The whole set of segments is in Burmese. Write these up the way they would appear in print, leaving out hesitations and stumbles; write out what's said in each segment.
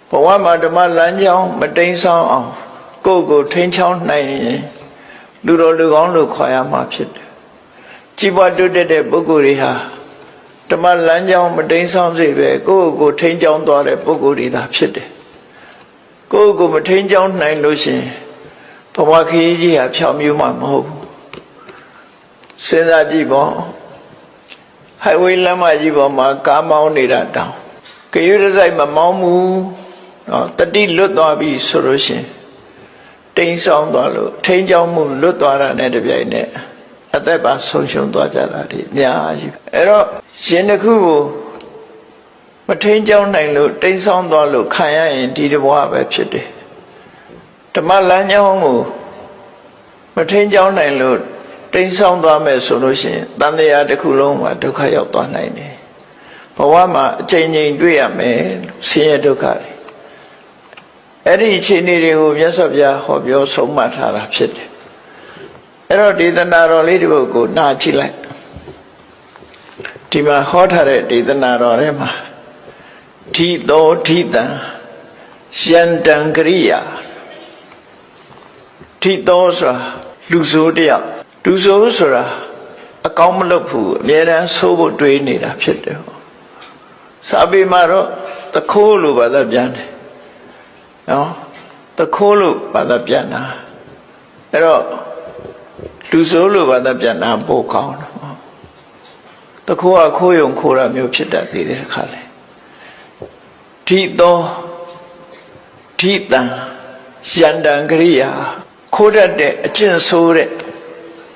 ဘဝမှာဓမ္မလမ်းကြောင်းမတိမ်ဆောင်းအောင်ကိုယ့်ကိုထိန်းချောင်းနိုင်ရင်လူတော်လူကောင်းလို့ခေါ်ရမှာဖြစ်တယ်ကြီးပွားတိုးတက်တဲ့ပုဂ္ဂိုလ်တွေဟာဓမ္မလမ်းကြောင်းမတိမ်ဆောင်းစေပဲကိုယ့်ကိုထိန်းချောင်းသွားတဲ့ပုဂ္ဂိုလ်တွေသာဖြစ်တယ်ကိုယ့်ကိုမထိန်းချောင်းနိုင်လို့ရှင်ဘဝခရီးကြီးဟာဖြောင့်မြူးမှာမဟုတ်ဘူးစဉ်းစားကြည့်ပေါ့highway လမ်းမကြီးပေါ်မှာကားမောင်းနေတာတောင်ကရွေးစိုက်မမောင်းဘူးနော်တတိလွတ်သွားပြီဆိုလို့ရှင်တိမ်ဆောင်းသွားလို့ထိန်းချောင်းမှုလွတ်သွားတာနဲ့တပြိုင်နက်အသက်ပါဆုံးရှုံးသွားကြတာဒီအများကြီးအဲ့တော့ရှင်တစ်ခုကိုမထိန်းချောင်းနိုင်လို့တိမ်ဆောင်းသွားလို့ခံရရင်ဒီတဘဝပဲဖြစ်တယ်ဓမ္မလမ်းကြောင်းကိုမထိန်းချောင်းနိုင်လို့တိမ်ဆောင်းသွားမယ်ဆိုလို့ရှိရင်တန်တရားတစ်ခုလုံးမှာဒုက္ခရောက်သွားနိုင်တယ်ဘဝမှာအချိန်ချင်းတွေ့ရမယ်ဆင်းရဲဒုက္ခတွေအဲ့ဒီအခြေအနေတွေကိုမြတ်စွာဘုရားဟောပြောဆုံးမထားတာဖြစ်တယ်အဲ့တော့ဒေသနာတော်လေးတစ်ပုဒ်ကိုနားကြည့်လိုက်ဒီမှာဟောထားတဲ့ဒေသနာတော်ထဲမှာဓိသောဓိတံယန္တံကရိယာဓိသောဆိုတာလူဆိုးတယောက်လူဆိုးဆိုတာအကောင်းမလုပ်ဘူးအမြဲတမ်းဆိုးဖို့တွေးနေတာဖြစ်တယ်စာပေမှာတော့တခိုးလို့ဘာသာပြန်တယ်နော်တခိုးလို့ဘာသာပြန်တာအဲ့တော့လူဆိုးလို့ဘာသာပြန်တာပို့ကောင်းတယ်တခိုးကခိုးယုံခိုးတာမျိုးဖြစ်တတ်သေးတယ်ခါလေဓိသောဓိတံယန္တံကရိယာခိုးတတ်တဲ့အကျင့်ဆိုးတဲ့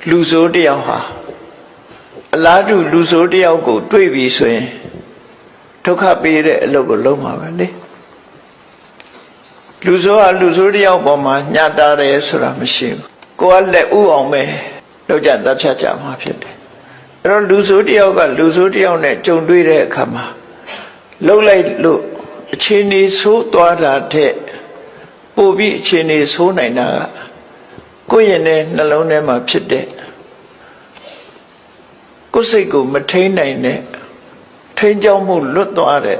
လူဆိုးတယောက်ဟာအလားတူလူဆိုးတယောက်ကိုတွေ့ပြီဆိုရင်ဒုက္ခပေးတဲ့အလုပ်ကိုလုပ်မှာပဲလေလူဆိုးဟာလူဆိုးတယောက်ပေါ်မှာညှတာတယ်ဆိုတာမရှိဘူးကိုယ်ကလက်ဥအောင်ပဲလောက်ကြတပ်ဖြတ်ကြမှာဖြစ်တယ်အဲ့တော့လူဆိုးတယောက်ကလူဆိုးတယောက်နဲ့ကြုံတွေ့တဲ့အခါမှာလှုပ်လိုက်လို့အခြေအနေဆိုးသွားတာတဲ့ပို့ပြီးအခြေအနေဆိုးနိုင်တာကကိုယ့်ရင်ထဲနှလုံးထဲမှာဖြစ်တဲ့ကိုယ်စိတ်ကိုမထိန်းနိုင်တဲ့ထိန်းကြောင်းမှုလွတ်သွားတဲ့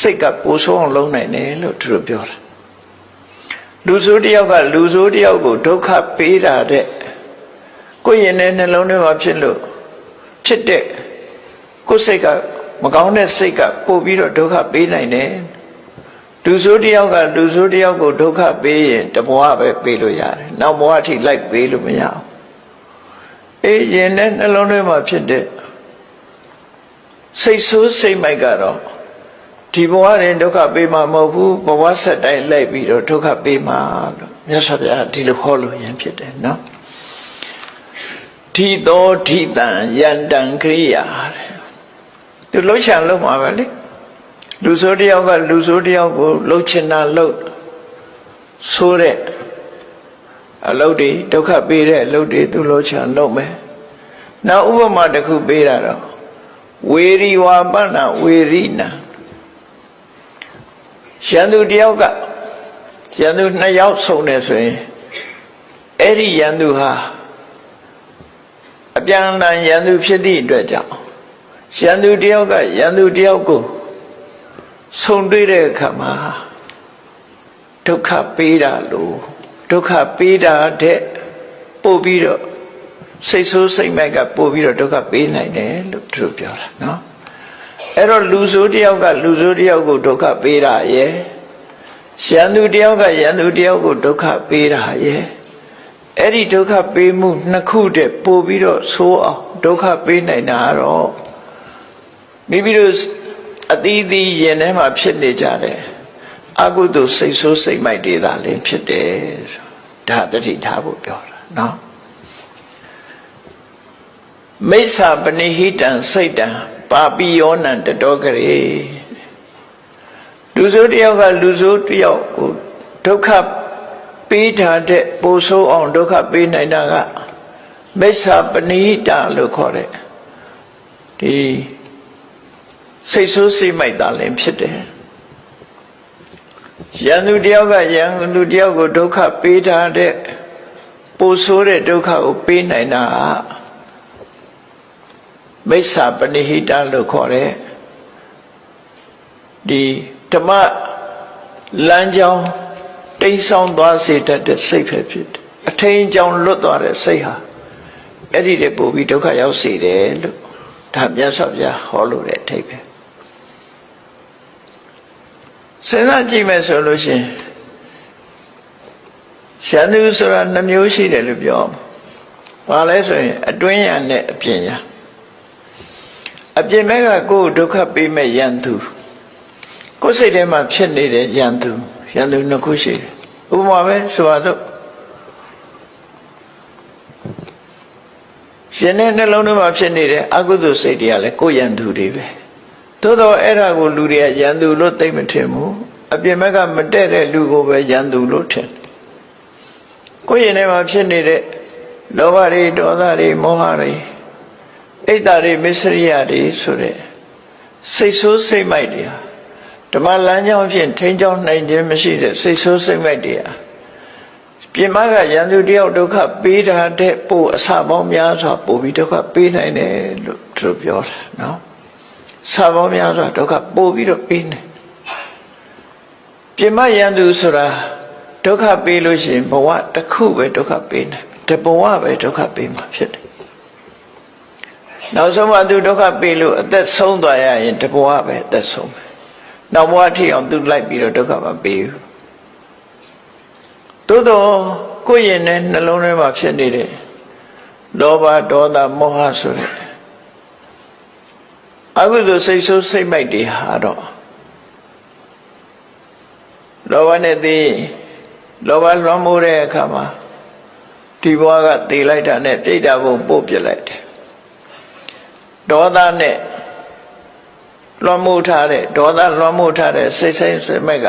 စိတ်ကပိုဆိုးအောင်လုပ်နိုင်တယ်လို့သူတို့ပြောတာလူဆိုးတယောက်ကလူဆိုးတယောက်ကိုဒုက္ခပေးတာတဲ့ကိုယ့်ရင်ထဲနှလုံးထဲမှာဖြစ်လို့ဖြစ်တဲ့ကိုယ်စိတ်ကမကောင်းတဲ့စိတ်ကပို့ပြီးတော့ဒုက္ခပေးနိုင်တယ်လူဆိုးတယောက်ကလူဆိုးတယောက်ကိုဒုက္ခပေးရင်တဘဝပဲပေးလို့ရတယ်နောက်ဘဝအထိလိုက်ပေးလို့မရဘူးအေးရင်နဲ့နှလုံးထဲမှာဖြစ်တဲ့စိတ်ဆိုးစိတ်မိုက်ကတော့ဒီဘဝရင်ဒုက္ခပေးမှာမဟုတ်ဘူးဘဝဆက်တိုင်းလိုက်ပြီးတော့ဒုက္ခပေးမှာလို့မြတ်စွာဘုရားဒီလိုဟောလို့ရင်ဖြစ်တယ်နော်ဓိသောဓိတံယန္တံကရိယာတဲ့သူလှုပ်ရှားလို့မှာပဲလေလူဆိုးတယောက်ကလူဆိုးတယောက်ကိုလှုပ်ချင်တာလှုပ်ဆိုးတဲ့အလုပ်တွေဒုက္ခပေးတဲ့အလုပ်တွေသူလှုပ်ချင်လုပ်မယ်နောက်ဥပမာတစ်ခုပေးတာတော့ဝေရီဝါပဏဝေရိနာရန်သူတယောက်ကရန်သူနှစ်ယောက်ဆုံနေဆိုရင်အဲ့ဒီရန်သူဟာအပြန်အလှန်ရန်သူဖြစ်သည့်အတွက်ကြောင့်ရန်သူတယောက်ကရန်သူတယောက်ကိုဆုံတွေ့တဲ့အခါမှာဒုက္ခပေးတာလို့ဒုက္ခပေးတာတဲ့ပို့ပြီးတော့စိတ်ဆိုးစိတ်မိုက်ကပို့ပြီးတော့ဒုက္ခပေးနိုင်တယ်လို့သူတို့ပြောတာနော်အဲ့တော့လူဆိုးတယောက်ကလူဆိုးတယောက်ကိုဒုက္ခပေးတာရဲ့ရန်သူတယောက်ကရန်သူတယောက်ကိုဒုက္ခပေးတာရဲ့အဲ့ဒီဒုက္ခပေးမှုနှစ်ခုတည်းပို့ပြီးတော့ဆိုးအောင်ဒုက္ခပေးနိုင်တာကတော့မိမိတို့အသီးသီးရင်ထဲမှာဖြစ်နေကြတယ်အကုသိုလ်စိတ်ဆိုးစိတ်မိုက်တွေသာလင်းဖြစ်တယ်ဒါတတိထားဖို့ပြောတာနော်မိစ္ဆာပနိဟိတံစိတ်တံပါပိယောနံတတောကရေလူဆိုးတယောက်ကလူဆိုးတယောက်ကိုဒုက္ခပေးထားတဲ့ပိုဆိုးအောင်ဒုက္ခပေးနိုင်တာကမိစ္ဆာပနိဟိတံလို့ခေါ်တဲ့ဒီစိတ်ဆိုးစိတ်မိုက်တာလည်းဖြစ်တယ်ရန်သူတယောက်ကရန်သူတယောက်ကိုဒုက္ခပေးထားတဲ့ပိုဆိုးတဲ့ဒုက္ခကိုပေးနိုင်တာမိစ္ဆာပနိဟိတလို့ခေါ်တဲ့ဒီဓမ္မ လမ်းကြောင်းတိမ်ဆောင်သွားစေတတ်တဲ့စိတ်ပဲဖြစ်တယ်အထိန်ကြောင်းလွတ်သွားတဲ့စိတ်ဟာအဲ့ဒီတည်းပို့ပြီးဒုက္ခရောက်စေတယ်လို့ဒါမြတ်စွာဘုရားဟောလို့တဲ့အထိပ္ပယ်စဉ်းစားကြည့်မယ်ဆိုလို့ရှိရင်ရန်သူဆိုတာနှမျိုးရှိတယ်လို့ပြောဘာလဲဆိုရင်အတွင်းရန်နဲ့အပြင်ရန်အပြင်ဘက်ကကိုယ်ဒုက္ခပေးမဲ့ရန်သူကိုယ်စိတ်ထဲမှာဖြစ်နေတဲ့ရန်သူနှစ်ခုရှိတယ်ဥပမာပဲဆိုတော့ရှင်တဲ့နှလုံးထဲမှာဖြစ်နေတဲ့အကုသိုလ်စိတ်တွေကလည်းကိုယ်ရန်သူတွေပဲသို့တော့အဲ့ဒါကိုလူတွေကရန်သူလို့သိမထင်ဘူးအပြင်ဘက်ကမတည့်တဲ့လူကိုပဲရန်သူလို့ထင်ကိုယ်ရင်ထဲမှာဖြစ်နေတဲ့လောဘတွေဒေါသတွေမောဟတွေအိတ်တာတွေမစ္စရိယတွေဆိုတဲ့စိတ်ဆိုးစိတ်မိုက်တွေဟာဓမ္မလမ်းကြောင်းဖြင့်ထိန်းချောင်းနိုင်ခြင်းမရှိတဲ့စိတ်ဆိုးစိတ်မိုက်တွေဟာပြင်မကရန်သူတယောက်ဒုက္ခပေးတာတဲ့ပို့အစပေါင်းများစွာပို့ပြီးဒုက္ခပေးနိုင်တယ်လို့သူတို့ပြောတာနော်အစပေါင်းများစွာဒုက္ခပို့ပြီးတော့ပေးနေပြင်မရန်သူဆိုတာဒုက္ခပေးလို့ရှိရင်ဘဝတစ်ခုပဲဒုက္ခပေးနိုင်တဘဝပဲဒုက္ခပေးမှာဖြစ်တယ်နောက်ဆုံးမှသူဒုက္ခပေးလို့အသက်ဆုံးသွားရရင်တဘဝပဲအသက်ဆုံးမယ်နောက်ဘဝထိအောင်သူလိုက်ပြီးတော့ဒုက္ခမပေးဘူးသို့တော့ကိုယ်ရင်နဲ့နှလုံးထဲမှာဖြစ်နေတဲ့လောဘဒေါသမောဟဆိုတဲ့အကုသိုလ်စိတ်ဆိုးစိတ်မိုက်တွေဟာတော့လောဘနဲ့သိလောဘလွှမ်းမိုးတဲ့အခါမှာဒီဘဝကသိလိုက်တာနဲ့ပြိတ္တာဘုံပို့ပြလိုက်တယ်ဒေါသနဲ့လွှမ်းမိုးထားတဲ့ဒေါသလွှမ်းမိုးထားတဲ့စိတ်ဆိုင်စိတ်မိုက်က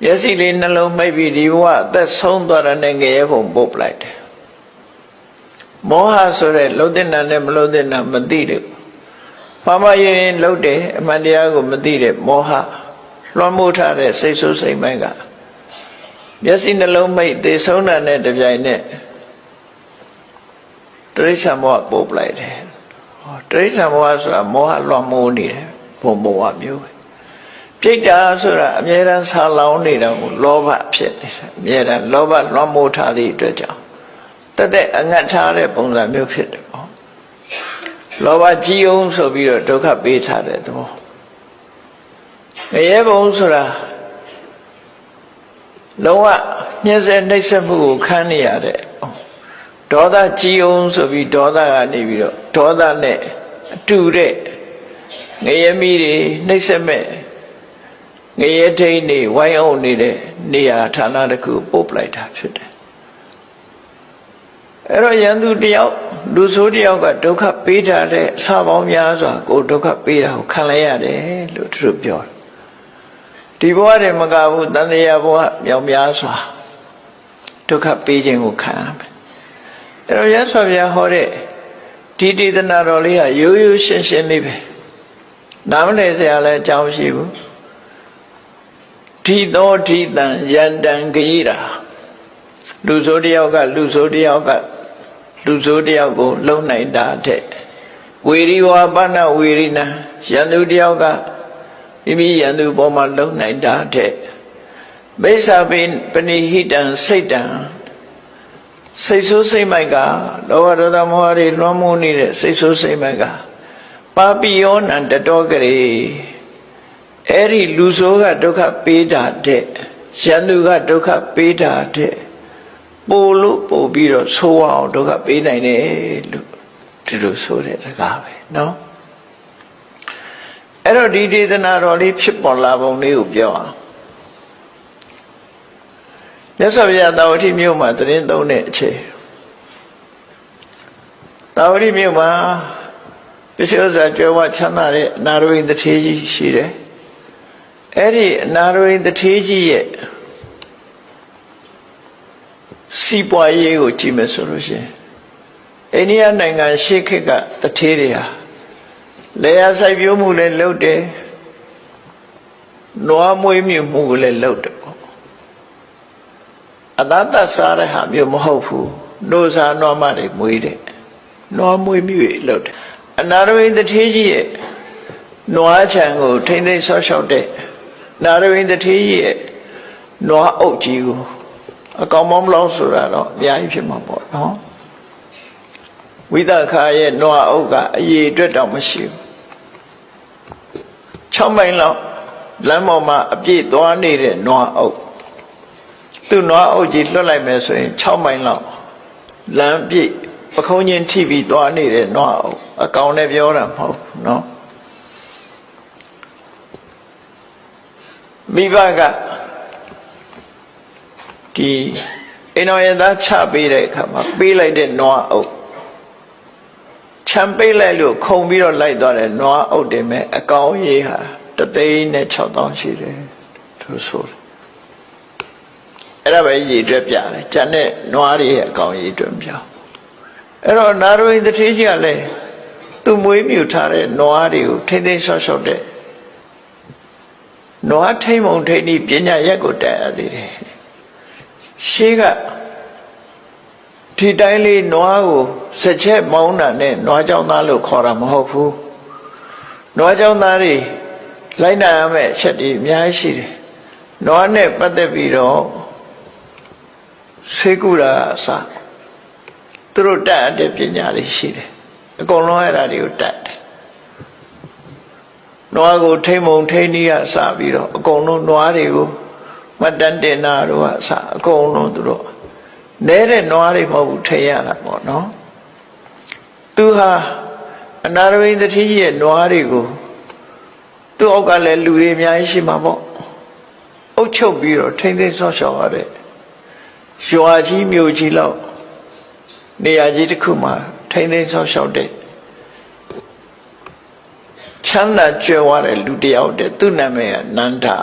မျက်စိလေးနှလုံးမိတ်ပြီးဒီဘဝအသက်ဆုံးသွားတဲ့ငရဲဘုံပို့ပလိုက်တယ်မောဟဆိုတဲ့လှုပ်တဲ့နာနဲ့မလှုပ်တဲ့နာမသိတယ်ဘာမှရင်လှုပ်တယ်အမှန်တရားကိုမသိတဲ့မောဟလွှမ်းမိုးထားတဲ့စိတ်ဆိုးစိတ်မိုက်ကမျက်စိနှလုံးမိတ်သေဆုံးတာနဲ့တပြိုင်နက်တိရစ္ဆာန်ဘဝပို့ပလိုက်တယ်တိရစ္ဆာန်ဘဝဆိုတာမောဟလွှမ်းမိုးနေတယ်ဘုံဘဝမျိုးပဲပြိတ္တာဆိုတာအမြဲတမ်းဆာလောင်နေတာကိုလောဘဖြစ်နေတယ်အမြဲတမ်းလောဘလွှမ်းမိုးထားသည့်အတွက်ကြောင့်တက်တဲ့အငတ်ထားတဲ့ပုံစံမျိုးဖြစ်တယ်ပေါ့လောဘကြီးအောင်ဆိုပြီးတော့ဒုက္ခပေးထားတဲ့သဘောငရဲဘုံဆိုတာလုံးဝညှင်းဆဲနှိပ်စက်မှုကိုခံနေရတဲ့ဒေါသကြီးအောင်ဆိုပြီးဒေါသကနေပြီးတော့ဒေါသနဲ့အတူတဲ့ငရဲမီးတွေနှိပ်စက်မဲ့ငရဲထိန်နေဝိုင်းအောင်နေတဲ့နေရာဌာနတစ်ခုပို့ပလိုက်တာဖြစ်တယ်အဲ့တော့ရန်သူတယောက်လူဆိုးတယောက်ကဒုက္ခပေးထားတဲ့အစပေါင်းများစွာကိုဒုက္ခပေးတာကိုခံလိုက်ရတယ်လို့သူတို့ပြောတယ်ဒီဘဝတည်းမကဘူးတန်တရားဘဝမြောက်များစွာဒုက္ခပေးခြင်းကိုခံရမယ်အဲ့တော့ရသော်ဗျာဟောတဲ့ဒီဒေသနာတော်လေးဟာရိုးရိုးရှင်းရှင်းလေးပဲနားမလည်စရာလည်းအကြောင်းရှိဘူးဒီသောဒီတံယန္တံဂိရာလူဆိုးတယောက်ကလူဆိုးတယောက်ကိုလုံနိုင်တာတဲ့ဝေရိဝါပနဝေရိနာယန္တုတယောက်ကမိမိယန္တုပေါ်မှာလုံနိုင်တာတဲ့မိစ္ဆာပဏိဟိတံစိတ်တံစိတ်ဆိုးစိတ်မိုက်ကလောဘဒေါသမောဟတွေလွှမ်းမိုးနေတဲ့စိတ်ဆိုးစိတ်မိုက်ကပါပိယောနံတတောကရေအဲ့ဒီလူဆိုးကဒုက္ခပေးတာတဲ့ယန္တုကဒုက္ခပေးတာတဲ့ပို့လို့ပို့ပြီးတော့ဆိုးအောင်ဒုက္ခပေးနိုင်တယ်လို့ဒီလိုဆိုတဲ့စကားပဲနော်အဲ့တော့ဒီဒေသနာတော်လေးဖြစ်ပေါ်လာပုံလေးကိုပြောအောင်မြတ်စွာဘုရားတာဝတိမြို့မှာတရင်သုံးတဲ့အချိန်တာဝတိမြို့မှာပစ္စည်းဥစ္စာကျွဲဝချမ်းသာတဲ့အနာရဝိတထေကြီးရှိတယ်အဲ့ဒီအနာရဝိတထေကြီးရဲ့စီးပွားရေးကိုကြည့်မယ်ဆိုလို့ရှိရင်အိန္ဒိယနိုင်ငံရှေးခေတ်ကတထေးတွေဟာလယ်ယာစိုက်ပျိုးမှုလည်းလုပ်တယ်နွားမွေးမြူမှုကိုလည်းလုပ်တယ်ပေါ့အသာတစားတဲ့ဟာမျိုးမဟုတ်ဘူးနှိုးစားနွားမတွေမွေးတယ်နွားမွေးမြူတွေလုပ်တယ်အနာရဝိတထေးကြီးရဲ့နွားခြံကိုထိမ့်သိမ်းဆော့ရှော့တဲ့ နာရဝိန္ဒထေးရဲ့နွားအုပ်ကြီးကိုအကောင်မောင်းမလို့ဆိုတာတော့အများကြီးဖြစ်မှာပေါ့နော်ဝိသခာရဲ့နွားအုပ်ကအရေးအတွက်တော့မရှိဘူး6မိုင်လောက်လမ်းပေါ်မှာအပြည့်သွားနေတဲ့နွားအုပ်သူ့နွားအုပ်ကြီးလွတ်လိုက်မယ်ဆိုရင်6မိုင်လောက်လမ်းပြည့်ပခုံးချင်းထိပြီးသွားနေတဲ့နွားအုပ်အကောင်နဲ့ပြောတာမဟုတ်ဘူးနော်မိဘကဒီအိမ်တော်ရဲ့သားချပေးတဲ့အခါမှာပေးလိုက်တဲ့နွားအုပ်ချမ်းပေးလိုက်လို့ခုံပြီးတော့လိုက်သွားတဲ့နွားအုပ်တယ်မဲ့အကောင်ရေးဟာ3,600,000ရှိတယ်သူဆိုတယ်အဲ့ဒါပဲရည်အတွက်ပြတယ်ကျန်တဲ့နွားတွေရဲ့အကောင်ရည်အတွက်ပြအဲ့တော့နာရဝိန္ဒထေးကြီးကလည်းသူမွေးမြူထားတဲ့နွားတွေကိုထိမ့်သိမ်းဆော့ဆော့တဲ့နွားထိမ့်မုံထိမ့်ဤပညာရက်ကိုတက်ရသေးတယ်ရှေးကဒီတိုင်းလေးနွားကိုစက်ချက်မောင်းတာနဲ့နွားကြောင်သားလို့ခေါ်တာမဟုတ်ဘူးနွားကြောင်သားတွေလိုက်နာရမယ့်အချက်တွေအများကြီးရှိတယ်နွားနဲ့ပတ်သက်ပြီးတော့ဆေးကုတာအစသူတို့တတ်တဲ့ပညာတွေရှိတယ်အကုန်လုံးအဲ့ဒါတွေကိုတတ်တယ်နွားကိုထိမ့်မုံထိမ့်နည်းကစပြီးတော့အကုန်လုံးနွားတွေကိုမတန်တင်နာတို့ကအစအကုန်လုံးသူတို့နဲတဲ့နွားတွေမဟုတ်ဘူးထိရတာပေါ့နော်သူဟာအနာရဝိန္ဒထေးကြီးရဲ့နွားတွေကိုသူ့အောက်ကလည်းလူတွေအများကြီးရှိမှာပေါ့အုပ်ချုပ်ပြီးတော့ထိမ့်သိမ်းဆော့ရှော့ရတဲ့ရွာကြီးမြို့ကြီးလောက်နေရာကြီးတစ်ခုမှာထိမ့်သိမ်းဆော့ရှော့တဲ့ချမ်းသာကြွယ်ဝတဲ့လူတယောက်တဲ့သူ့နာမည်ကနန္ဒာ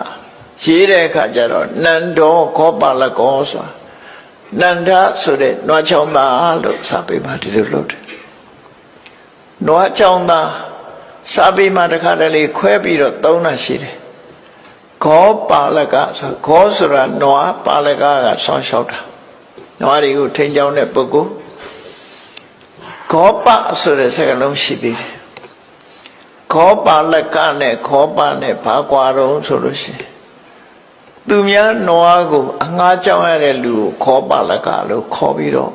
ရေးတဲ့အခါကျတော့နန္ဒောခောပါလကောဆိုတာနန္ဒာဆိုတဲ့နွားချောင်းသားလို့စာပေမှာဒီလိုလုပ်တယ်နွားချောင်းသားစာပေမှာတစ်ခါတလေခွဲပြီးတော့သုံးတာရှိတယ်ခောပါလကဆိုခောဆိုတာနွားပါလကကဆောင်းလျှောက်တာနွားတွေကိုထိန်းချောင်းတဲ့ပုဂ္ဂိုလ်ခောပဆိုတဲ့စကားလုံးရှိသေးတယ်ခောပါလကနဲ့ခောပနဲ့ဘာကွာတော့ဆိုလို့ရှိရင်သူများနွားကိုအငှားကြောင်းရတဲ့လူကိုခောပါလကလို့ခေါ်ပြီးတော့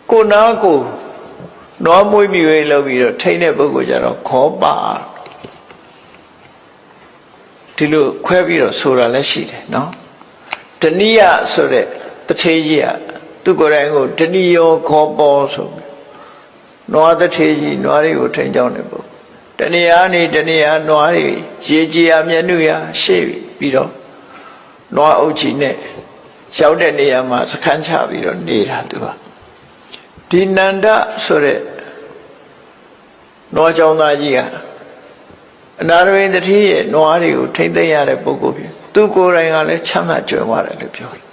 ကိုနာကိုနွားမွေးမြူရေးလုပ်ပြီးတော့ထိန်းတဲ့ပုဂ္ဂိုလ်ကြတော့ခောပါဒီလိုခွဲပြီးတော့ဆိုတာလည်းရှိတယ်နော်တဏိယဆိုတဲ့တထေးကြီးကသူကိုယ်တိုင်ကိုတဏိယောခောပေါ်ဆိုနွားတထေးကြီးနွားတွေကိုထိန်းကြောင်းတဲ့ပုဂ္ဂိုလ်တဏိယနေတဏိယနွားတွေရေကြီးရမျက်နှာရရှေ့ပြီးတော့နွားအုပ်ကြီးနဲ့ရောက်တဲ့နေရာမှာစခန်းချပြီးတော့နေတာသူကဒီနန္ဒဆိုတဲ့နွားကြောင်သားကြီးကအနာရဝိန္ဒထေးရဲ့နွားတွေကိုထိမ့်သိမ်းရတဲ့ပုဂ္ဂိုလ်ဖြစ်သူကိုယ်တိုင်ကလည်းချမ်းသာကြွယ်ဝတယ်လို့ပြောတယ်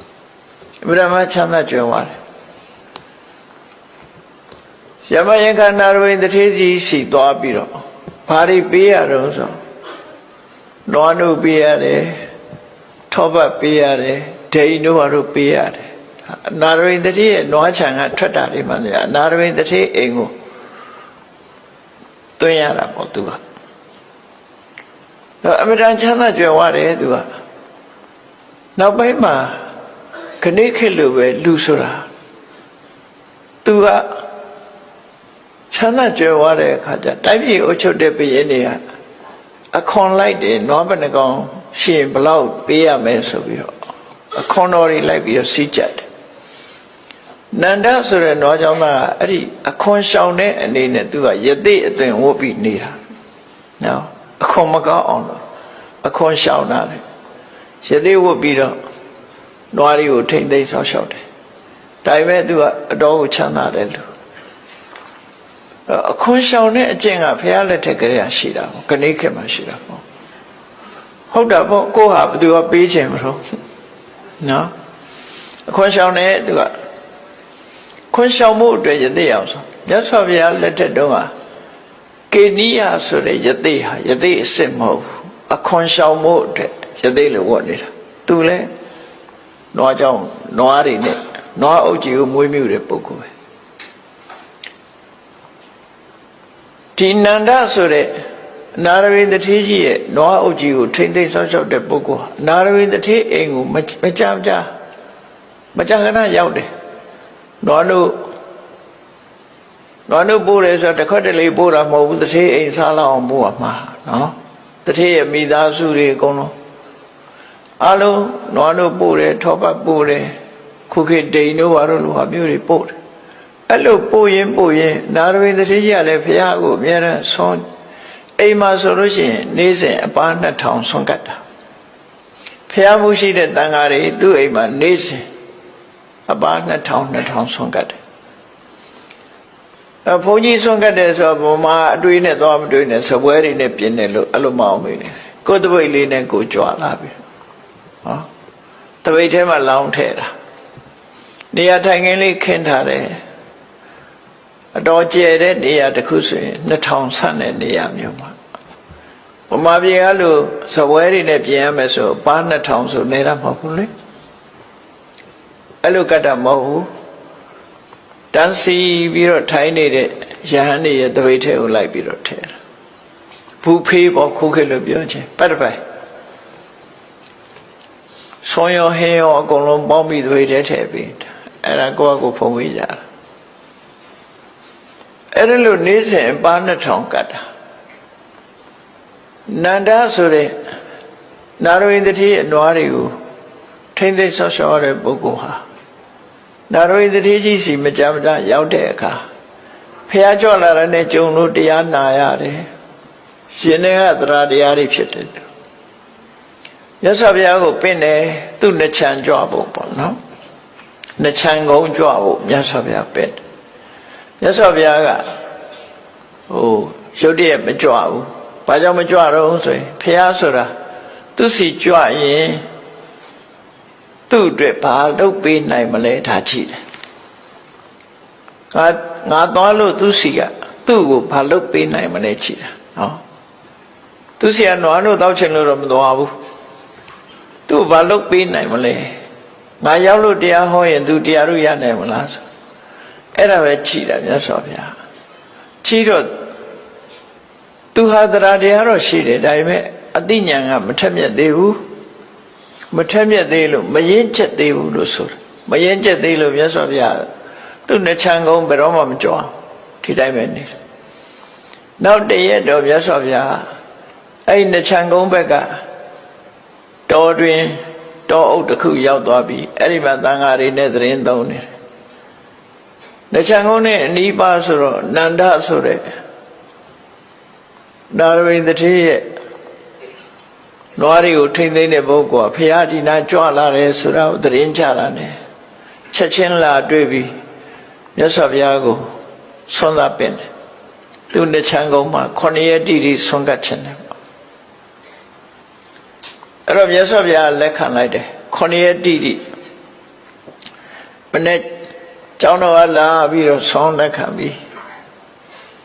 အမှန်မှချမ်းသာကြွယ်ဝတယ်ယမယင်္ခနာရဝိန္ဒထေးကြီးစီသွားပြီးတော့ဘာတွေပေးရတော့ဆိုနွားနုပေးရတယ်ထောပတ်ပေးရတယ်ဒိန်တို့ဘာလို့ပေးရတယ်အနာရဝိန္ဒထေးရဲ့နွားချံကထွက်တာတွေမှန်တယ်အနာရဝိန္ဒထေးအိမ်ကိုသွင်းရတာပေါ့သူကတော့အမှန်တန်ချမ်းသာကြွယ်ဝတယ်သူကနောက်ပိုင်းမှာခဏခေတ်လိုပဲလူဆိုတာသူကချမ်းသာကြွယ်ဝတဲ့အခါကျတိုက်ပြည်အုပ်ချုပ်တဲ့ဘုရင်တွေကအခွန်လိုက်တယ်နွားဘယ်နှကောင်ရှင်ဘလောက်ပေးရမယ်ဆိုပြီးတော့အခွန်တော်တွေလိုက်ပြီးတော့စီးကြတယ်နန္ဒဆိုတဲ့နွားကြောင့်ကအဲ့ဒီအခွန်ရှောင်တဲ့အနေနဲ့သူကယသိအသွင်ဝတ်ပြီးနေတာနော်အခွန်မကောင်းအောင်လို့အခွန်ရှောင်တာလေယသိဝတ်ပြီးတော့နွားတွေကိုထိမ့်သိမ်းဆောက်ရှောက်တယ်ဒါပေမဲ့သူကအတော်ကိုချမ်းသာတယ်လို့အခွန်ရှောင်တဲ့အကျင့်ကဘုရားလက်ထက်ကလေးရှိတာပေါ့ခဏခေတ်မှာရှိတာပေါ့ဟုတ်တာပေါ့ကိုဟာဘသူကပေးခြင်းမလို့နော်အခွန်ရှောင်တဲ့သူကခွန်ရှောင်မှုအတွက်ယသိအောင်ဆိုမြတ်စွာဘုရားလက်ထက်တုန်းကကေနိယဆိုတဲ့ယသိဟာယသိအစ်စ်မဟုတ်ဘူးအခွန်ရှောင်မှုအတွက်ယသိလို့ဝတ်နေတာသူလည်းနွားကြောင်နွားတွေနဲ့နွားအုပ်ကြီးကိုမွေးမြူတဲ့ပုဂ္ဂိုလ်ပဲဒီနန္ဒဆိုတဲ့ နာရဝိတ္ထေကြီးရဲ့နွားအုပ်ကြီးကိုထိမ့်သိမ်းဆောက်ရှောက်တဲ့ပုဂ္ဂိုလ်ဟာနာရဝိတ္ထေအိမ်ကိုမကြခဏရောက်တယ်နွားတို့ပို့တယ်ဆိုတော့တစ်ခါတလေပို့တာမဟုတ်ဘူးတထေအိမ်စားလောက်အောင်ပို့ရမှာနော်တထေရဲ့မိသားစုတွေအကုန်လုံးအလုံးနွားတို့ပို့တယ်ထောပတ်ပို့တယ်ခုခေတ်ဒိန်တို့ဘာလို့လိုဟာမျိုးတွေပို့တယ်အဲ့လိုပို့ရင်နာရဝိတ္ထေကြီးကလည်းဘုရားကိုအမြဲတမ်းဆွမ်းအိမ်မှာဆိုလို့ရှိရင်နေ့စဉ်အပါ2000ဆွမ်းကတ်တာဘုရားမှုရှိတဲ့တန်ဃာတွေသူ့အိမ်မှာနေ့စဉ်အပါ2000ဆွမ်းကတ်တယ်ဘုန်းကြီးဆွမ်းကတ်တယ်ဆိုတော့ဘုံမှာအတွေးနဲ့သွားမတွေးနဲ့စပွဲတွေနဲ့ပြင်းတယ်လို့အဲ့လိုမအောင်မေးတယ်ကိုယ်တပိတ်လေးနဲ့ကိုကြွလာပြီဟောတပိတ်ထဲမှာလောင်းထည့်တာနေရာထိုင်ခင်းလေးခင်းထားတယ်အတော်ကျယ်တဲ့နေရာတစ်ခုဆိုရင်2000ဆန့်တဲ့နေရာမျိုးမှာဘုမာပြေကလို့စပွဲတွေနဲ့ပြင်ရမယ်ဆိုပါ2000ဆိုနေတာမဟုတ်ဘူးလေအဲ့လိုကတ်တာမဟုတ်ဘူးတန်းစီပြီးတော့ထိုင်နေတဲ့ယဟန်တွေရဲ့တပိတ်ထဲကိုလိုက်ပြီးတော့ထည့်တာဘူးဖေးပေါ်ခုခေတ်လို့ပြောချင်းပတ်တပိုင်ဆွန်ရောဟင်းရောအကုန်လုံးပေါင်းပြီးတပိတ်ထဲထည့်ပြီးအဲ့ဒါကိုယ့်အကိုဖုံးပေးကြတာအဲ့ဒါလို့နေ့စဉ်ပါ2000ကတ်တာနန္ဒဆိုတဲ့နာရဝိတ္ထေရဲ့နွားတွေကိုထိမ့်သိမ်းဆောက်ရှောက်ရတဲ့ပုဂ္ဂိုလ်ဟာနာရဝိတ္ထေကြီးစီမကြမတရောက်တဲ့အခါဖះကြွလာတဲ့ကျုံတို့တရားနာရတယ်ရှင်တွေကသရတရားတွေဖြစ်တယ်မြတ်စွာဘုရားကိုပင့်တယ်သူ့နှချမ်းကြွဖို့ပေါ့နော်နှချမ်းကုန်းကြွဖို့မြတ်စွာဘုရားပင့်မြတ်စွာဘုရားကရုပ်တရက်မကြွဘူးဘာကြောင့်မကြွတော့ဆိုရင်ဖះဆိုတာသူစီကြွရင်သူ့အတွက်ဘာလုပ်ပေးနိုင်မလဲဒါကြည့်တယ်ငါသွားလို့သူစီကသူ့ကိုဘာလုပ်ပေးနိုင်မလဲကြည့်တာနော်သူစီကနွားတို့တောက်ချင်လို့တော့မသွားဘူးသူ့ဘာလုပ်ပေးနိုင်မလဲငါရောက်လို့တရားဟောရင်သူတရားတို့ရနိုင်မလားဆိုအဲ့ဒါပဲကြည့်တာမြတ်စွာဘုရားကြည့်တော့သူဟာတရားတော့ရှိတယ်ဒါပေမဲ့အသိဉာဏ်ကမထက်မြက်သေးဘူးမထက်မြက်သေးလို့မရင်ချက်သေးဘူးလို့ဆိုတာမရင်ချက်သေးလို့မြတ်စွာဘုရားသူ့နှချမ်းကုန်းဘယ်တော့မှမကြွအောင်ဒီတိုင်းပဲနေနောက်တရက်တော့မြတ်စွာဘုရားအဲ့နှချမ်းကုန်းဘက်ကတောတွင်တောအုပ်တစ်ခုရောက်သွားပြီအဲ့ဒီမှာသံဃာတွေနဲ့သတင်းသုံးနေတယ်နှချမ်းကုန်းနဲ့အနီးပါဆိုတော့နန္ဒဆိုတဲ့နာရဝိတ္ထေရဲ့နွားတွေကိုထိမ့်သိမ်းတဲ့ပုဂ္ဂိုလ်ကဖရာဒီနာကြွလာတယ်ဆိုတာကိုသတင်းကြတာနဲ့ချက်ချင်းလာတွေ့ပြီးမြတ်စွာဘုရားကိုဆွမ်းသာပင့်တယ်သူနှချမ်းကုန်းမှာ9ရက်တိဆွမ်းကတ်ခြင်းတယ်အဲ့တော့မြတ်စွာဘုရားလက်ခံလိုက်တယ်9ရက်တိမနေ့ကျောင်းတော်ကလာပြီးတော့ဆွမ်းလက်ခံပြီး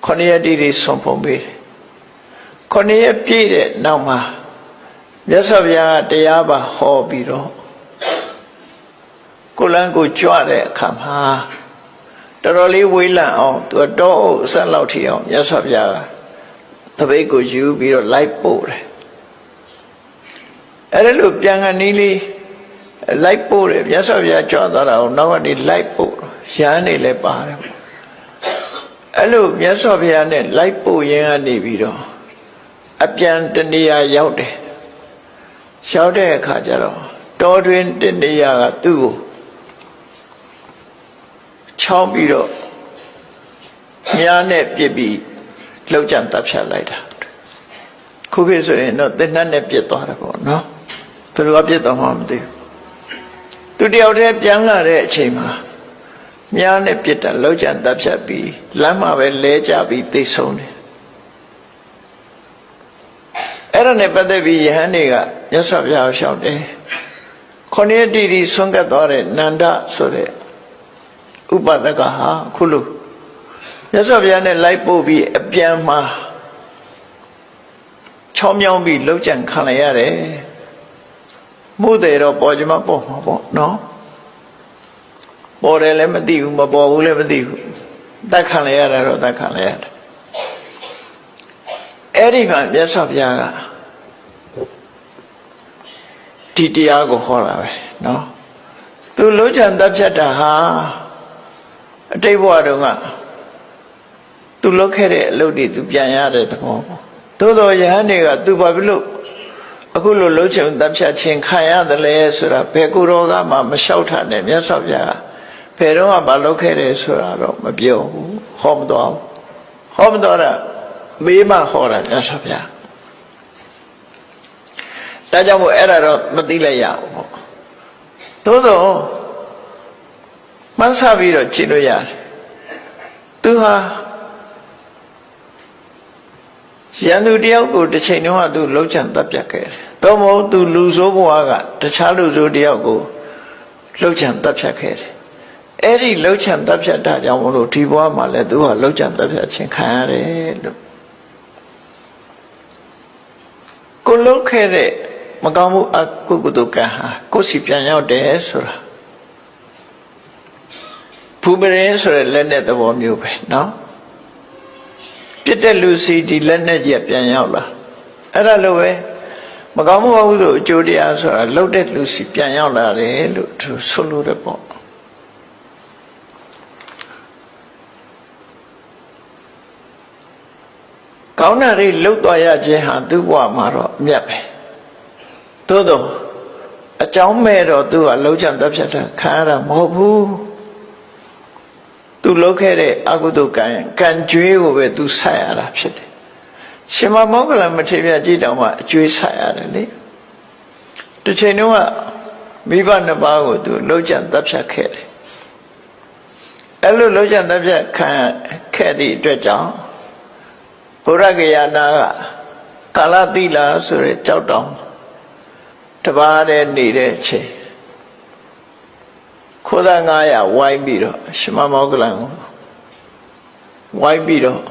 9ရက်တိဆွမ်းဖုံးပေးတယ်9ရက်ပြည့်တဲ့နောက်မှာမြတ်စွာဘုရားတရားပါဟောပြီးတော့ကိုလန်းကိုကြွတဲ့အခါမှာတော်တော်လေးဝေးလံအောင်သူတော့အဆက်လောက်ထီအောင်မြတ်စွာဘုရားတပိတ်ကိုယူပြီးတော့လိုက်ပို့တယ်အဲ့ဒါလို့ပြန်ကနေလေးလိုက်ပို့တယ်မြတ်စွာဘုရားကြွသွားတာအောင်နောက်ကနေလိုက်ပို့ရဟန်းနေလည်းပါတယ်အဲ့လိုမြတ်စွာဘုရားနဲ့လိုက်ပို့ရင်းကနေပြီးတော့အပြန်တနေရာရောက်တယ်ရောက်တဲ့အခါကျတော့တောတွင်တနေရာကသူ့ကိုချောင်းပြီးတော့မြားနဲ့ပြစ်ပြီးလှုပ်ကြံတပ်ဖြတ်လိုက်တာခုခေတ်ဆိုရင်တော့သင်္နတ်နဲ့ပြစ်သွားတယ်ပေါ့နော်သူတို့ကပြစ်သွားမှမသိဘူးသူတယောက်တည်းပြန်လာတဲ့အချိန်မှာမြားနဲ့ပြစ်တာလှုပ်ကြံတပ်ဖြတ်ပြီးလမ်းမှာပဲလဲကျပြီးသိဆုံးတယ်အဲ့ဒါနဲ့ပတ်သက်ပြီးယဟန်တွေကမြတ်စွာဘုရားရှောက်တယ်9ရက်တိဆွမ်းကတ်သွားတဲ့နန္ဒဆိုတဲ့ဥပဒကဟာခုလိုမြတ်စွာဘုရားနဲ့လိုက်ပို့ပြီးအပြန်မှာချောင်းမြောင်းပြီးလှုပ်ကြံခံလိုက်ရတယ်မို့တယ်တော့ပေါ်ကြမှာပေါ့မှာပေါ့နော်ပေါ်တယ်လည်းမသိဘူးမပေါ်ဘူးလည်းမသိဘူးတတ်ခံလိုက်ရတာတော့တတ်ခံလိုက်ရတယ် အဲ့ဒီမှာမြတ်စွာဘုရားကဒီတရားကိုဟောတာပဲနော်သူလုံးချံတပ်ဖြတ်တာဟာအတိတ်ဘဝတုန်းကသူလုပ်ခဲ့တဲ့အလုပ်တွေသူပြန်ရတဲ့သဘောပေါ့သို့တော်ယဟန်တွေကသူဘာဖြစ်လို့အခုလိုလုံးချံတပ်ဖြတ်ခြင်းခံရတယ်လဲဆိုတာဘယ်ကိုယ်တော်ကမှမလျှောက်ထားနဲ့မြတ်စွာဘုရားကဘယ်တော့မှမလုပ်ခဲ့တယ်ဆိုတာတော့မပြောဘူးဟောမတော်ဘူးဟောမတော်တာမေးမှဟောတာမြတ်စွာဘုရားဒါကြောင့်မို့အဲ့ဒါတော့မသိလိုက်ရဘူးပေါ့သို့တော့မှန်းဆပြီးတော့ကြည့်လို့ရတယ်သူဟာရန်သူတယောက်ကိုတစ်ချိန်လုံးကသူလှုပ်ချံတပ်ပြတ်ခဲ့တယ်တော့မဟုတ်သူလူဆိုးဘဝကတခြားလူဆိုးတယောက်ကိုလှုပ်ချံတပ်ဖြတ်ခဲ့တယ်အဲ့ဒီလှုပ်ချံတပ်ဖြတ်တာကြောင့်မလို့ဒီဘဝမှာလည်းသူဟာလှုပ်ချံတပ်ဖြတ်ခြင်းခံရတယ်လို့ကိုလှုပ်ခဲ့တဲ့မကောင်းမှုအကုသိုလ်ကံဟာကိုယ်စီပြန်ရောက်တယ်ဆိုတာဖူပရင်ဆိုတဲ့လက်နဲ့သဘောမျိုးပဲနော်ပြစ်တဲ့လူစီဒီလက်နဲ့ကြီးပြန်ရောက်လာအဲ့ဒါလိုပဲမကောင်းမှုအကုသိုလ်အကျိုးတရားဆိုတာလှုပ်တဲ့လူစီပြန်ရောက်လာတယ်လို့သူဆိုလိုတယ်ပေါ့ကောင်းတာတွေလှုပ်သွားရခြင်းဟာသူ့ဘဝမှာတော့အမြတ်ပဲသို့တော့အကြောင်းမဲ့တော့သူကလှုပ်ချံတပ်ဖြတ်တာခံရတာမဟုတ်ဘူးသူလှုပ်ခဲ့တဲ့အကုသိုလ်ကံကြွေးကိုပဲသူဆက်ရတာဖြစ်တယ်ရှင်မမောဂလမထေရကြည်တောင်မှအကျွေးဆက်ရတယ်လေတစ်ချိန်တုန်းကမိဘနှစ်ပါးကိုသူလှုပ်ချံတပ်ဖြတ်ခဲ့တယ်အဲ့လိုလှုပ်ချံတပ်ဖြတ်ခံခဲ့သည့်အတွက်ကြောင့်ဘုရားကယာနာကကာလတိလာဆိုတဲ့ကြောက်တောင်တပါးတည်းနေတဲ့အချိန်ခိုးသား900ဝိုင်းပြီးတော့ရှင်မမောဂလန်ကိုဝိုင်းပြီးတော့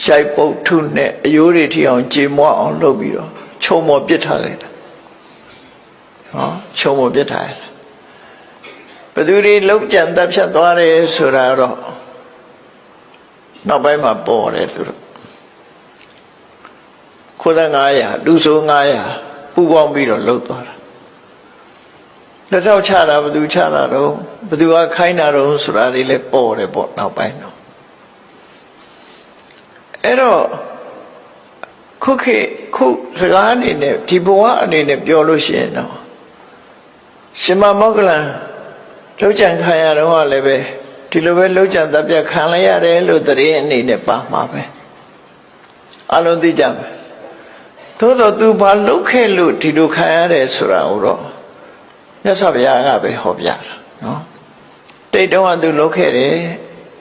ရှိုက်ပုတ်ထုနဲ့အယိုးတွေထီအောင်ကြေမွအောင်လုပ်ပြီးတော့ခြုံမော်ပစ်ထားလိုက်တာဟောခြုံမော်ပစ်ထားလိုက်ဘယ်သူတွေလုံးကြံတပ်ဖြတ်သွားတယ်ဆိုတာတော့နောက်ပိုင်းမှာပေါ်တယ်သူတို့ခိုးသား900လူဆို900ပူပေါင်းပြီးတော့လှုပ်သွားတာလက်ထောက်ချတာဘယ်သူချတာတော့ဘယ်သူကခိုင်းတာတော့ဆိုတာတွေလည်းပေါ်တယ်ပေါ့နောက်ပိုင်းတော့အဲ့တော့ခုစကားအနေနဲ့ဒီဘဝအနေနဲ့ပြောလို့ရှိရင်တော့ရှင်မမောဂလန်လှုပ်ကြံခံရတော့လည်းပဲဒီလိုပဲလှုပ်ကြံတပ်ပြခံလိုက်ရတယ်လို့တရင်အနေနဲ့ပါမှာပဲအလုံးသိကြမယ်သို့တော့သူဘာလှုပ်ခဲ့လို့ဒီလိုခံရတယ်ဆိုတာကိုတော့မြတ်စွာဘုရားကပဲဟောပြတာနော်တိတ်တုန်းကသူလှုပ်ခဲ့တယ်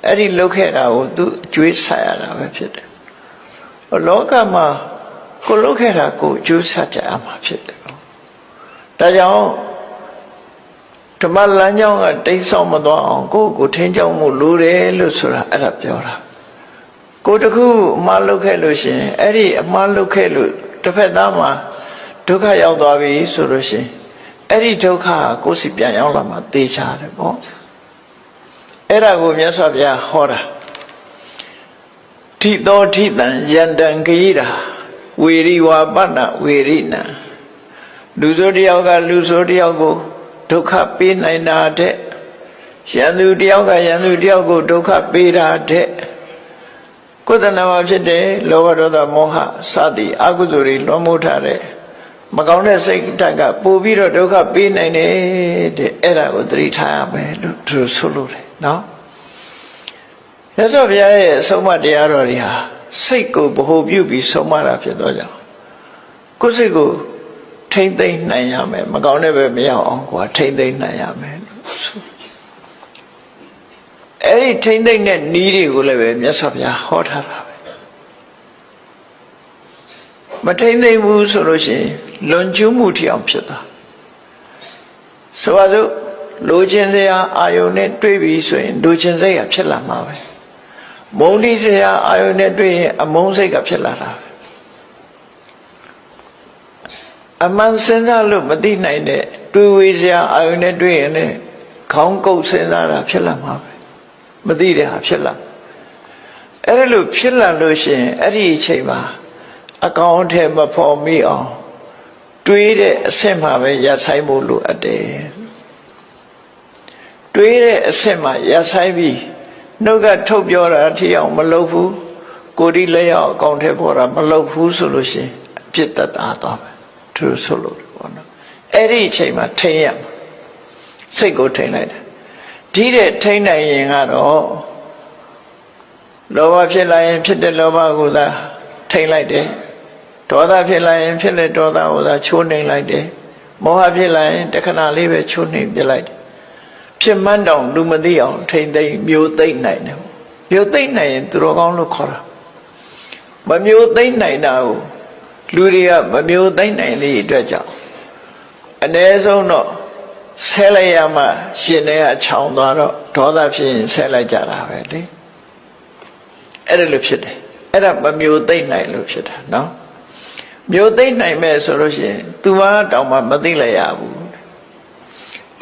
အဲ့ဒီလှုပ်ခဲ့တာကိုသူအကျွေးဆက်ရတာပဲဖြစ်တယ်လောကမှာကိုလှုပ်ခဲ့တာကိုအကျွေးဆက်ကြရမှာဖြစ်တယ်ဒါကြောင့်ဓမ္မလမ်းကြောင်းကတိတ်ဆောက်မသွားအောင်ကိုထိန်းချောင်းမှုလိုတယ်လို့ဆိုတာအဲ့ဒါပြောတာကိုတခုအမှားလုပ်ခဲ့လို့ရှင်အဲ့ဒီအမှားလုပ်ခဲ့လို့တစ်ဖက်သားမှာဒုက္ခရောက်သွားပြီဆိုလို့ရှင်အဲ့ဒီဒုက္ခကိုစီပြန်ရောက်လာမှသိချတယ်ပေါ့အဲ့ဒါကိုမြတ်စွာဘုရားဟောတာထိသောထိတံယန္တံဂိရာဝေရိဝါပနဝေရိနံလူဆိုတယောက်ကလူဆိုတယောက်ကိုဒုက္ခပေးနိုင်တာတဲ့ရန်သူတယောက်ကရန်သူတယောက်ကိုဒုက္ခပေးတာတဲ့ကိုယ်တဏ္ဍာမှာဖြစ်တဲ့လောဘဒေါသမောဟစသည်အကုသိုလ်တွေလွှမ်းမိုးထားတဲ့မကောင်းတဲ့စိတ်ဓာတ်ကပို့ပြီးတော့ဒုက္ခပေးနိုင်တယ်တဲ့အဲ့ဒါကိုသတိထားရမယ်လို့သူဆိုလို့တယ်နော်ရသော်ဘုရားရဲ့ဆုံးမတရားတော်တွေဟာစိတ်ကိုဗဟုပြုပြီးဆုံးမတာဖြစ်တော့ကြောင့်ကိုယ်စိတ်ကိုထိမ့်သိမ့်နိုင်ရမယ်မကောင်းတဲ့ဘက်မရောက်အောင်ကိုယ်ထိမ့်သိမ့်နိုင်ရမယ်လို့ဆိုအဲ့ဒီထိမ့်သိမ့်တဲ့နည်းတွေကိုလည်းပဲမြတ်စွာဘုရားဟောထားတာပဲမထိမ့်သိမ့်ဘူးဆိုလို့ရှိရင်လွန်ကျူးမှုထီအောင်ဖြစ်တာဆိုပါစို့လိုချင်စရာအာယုန်နဲ့တွေ့ပြီဆိုရင်လိုချင်စိတ်ကဖြစ်လာမှာပဲမုန်းတိစရာအာယုန်နဲ့တွေ့ရင်အမုန်းစိတ်ကဖြစ်လာတာပဲအမှန်စဉ်းစားလို့မသိနိုင်တဲ့တွေးဝေးစရာအာယုန်နဲ့တွေ့ရင်လည်းခေါင်းကုပ်စဉ်းစားတာဖြစ်လာမှာပဲမသိတဲ့ဟာဖြစ်လာ အဲ့ဒါလို့ဖြစ်လာလို့ရှိရင်အဲ့ဒီအချိန်မှာအကောင်အထည်မဖော်မိအောင်တွေးတဲ့အဆင့်မှာပဲရပ်ဆိုင်ဖို့လိုအပ်တယ်တွေးတဲ့အဆင့်မှာရပ်ဆိုင်ပြီးနှုတ်ကထုတ်ပြောတာအထီအောင်မလုပ်ဘူးကိုယ်ဒီလက်ရောက်အကောင်အထည်ပေါ်တာမလုပ်ဘူးဆိုလို့ရှိရင်အပြစ်တတ်တာသွားမယ်သူဆိုလို့ပေါ့နော်အဲ့ဒီအချိန်မှာထိန်ရမှာစိတ်ကိုထိန်လိုက်တယ်ဒီတဲ့ထိန်နိုင်ရင်ကတော့လောဘဖြစ်လာရင်ဖြစ်တဲ့လောဘကိုသာထိန်လိုက်တယ်ဒေါသဖြစ်လာရင်ဖြစ်တဲ့ဒေါသကိုသာချိုးနှိမ်လိုက်တယ်မောဟဖြစ်လာရင်တခဏလေးပဲချိုးနှိမ်ပြလိုက်တယ်ဖြစ်မှန်းတောင်လူမသိအောင်ထိန်သိမ့်မျိုးသိမ့်နိုင်တယ်မျိုးသိမ့်နိုင်ရင်သူတော်ကောင်းလို့ခေါ်တာမမျိုးသိမ့်နိုင်တာကိုလူတွေကမမျိုးသိမ့်နိုင်တဲ့အတွက်ကြောင့်အ ਨੇ ဆုံးတော့ဆဲလိုက်ရမှရှင်တွေကခြောင်သွားတော့ဒေါသဖြစ်ရင်ဆဲလိုက်ကြတာပဲလေအဲ့ဒါလို့ဖြစ်တယ်အဲ့ဒါမမျိုးသိမ့်နိုင်လို့ဖြစ်တာနော်မျိုးသိမ့်နိုင်မဲ့ဆိုလို့ရှိရင်သူမတောင်မှမသိလိုက်ရဘူး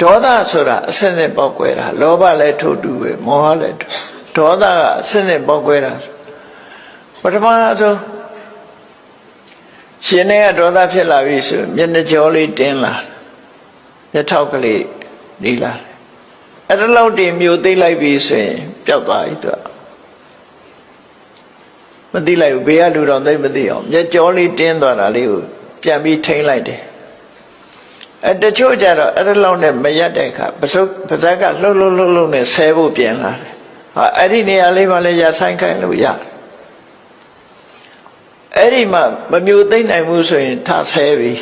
ဒေါသဆိုတာအစစ်စစ်ပေါက်ကွဲတာလောဘလည်းထို့တူပဲမောဟလည်းဒေါသကအစစ်စစ်ပေါက်ကွဲတာပထမဆုံးရှင်တွေကဒေါသဖြစ်လာပြီဆိုမျက်နှာကြောလေးတင်းလာမျက်ထောက်ကလေးနီးလာအဲ့ဒါလောက်တင်မျိုးသိမ့်လိုက်ပြီဆိုရင်ပျောက်သွားပြီသူကမသိလိုက်ဘူးဘေးကလူတော်သိမသိအောင်မျက်ကြောလေးတင်းသွားတာလေးကိုပြန်ပြီးထိန်းလိုက်တယ်တချို့ကြတော့အဲ့ဒါလောက်နဲ့မရက်တဲ့အခါပစုပ်ပါဇက်ကလှုပ်နဲ့ဆဲဖို့ပြင်လာတယ်ဟာအဲ့ဒီနေရာလေးမှလည်းရဆိုင်ခိုင်းလို့ရတယ်အဲ့ဒီမှာမမျိုးသိမ့်နိုင်ဘူးဆိုရင်ထဆဲပြီ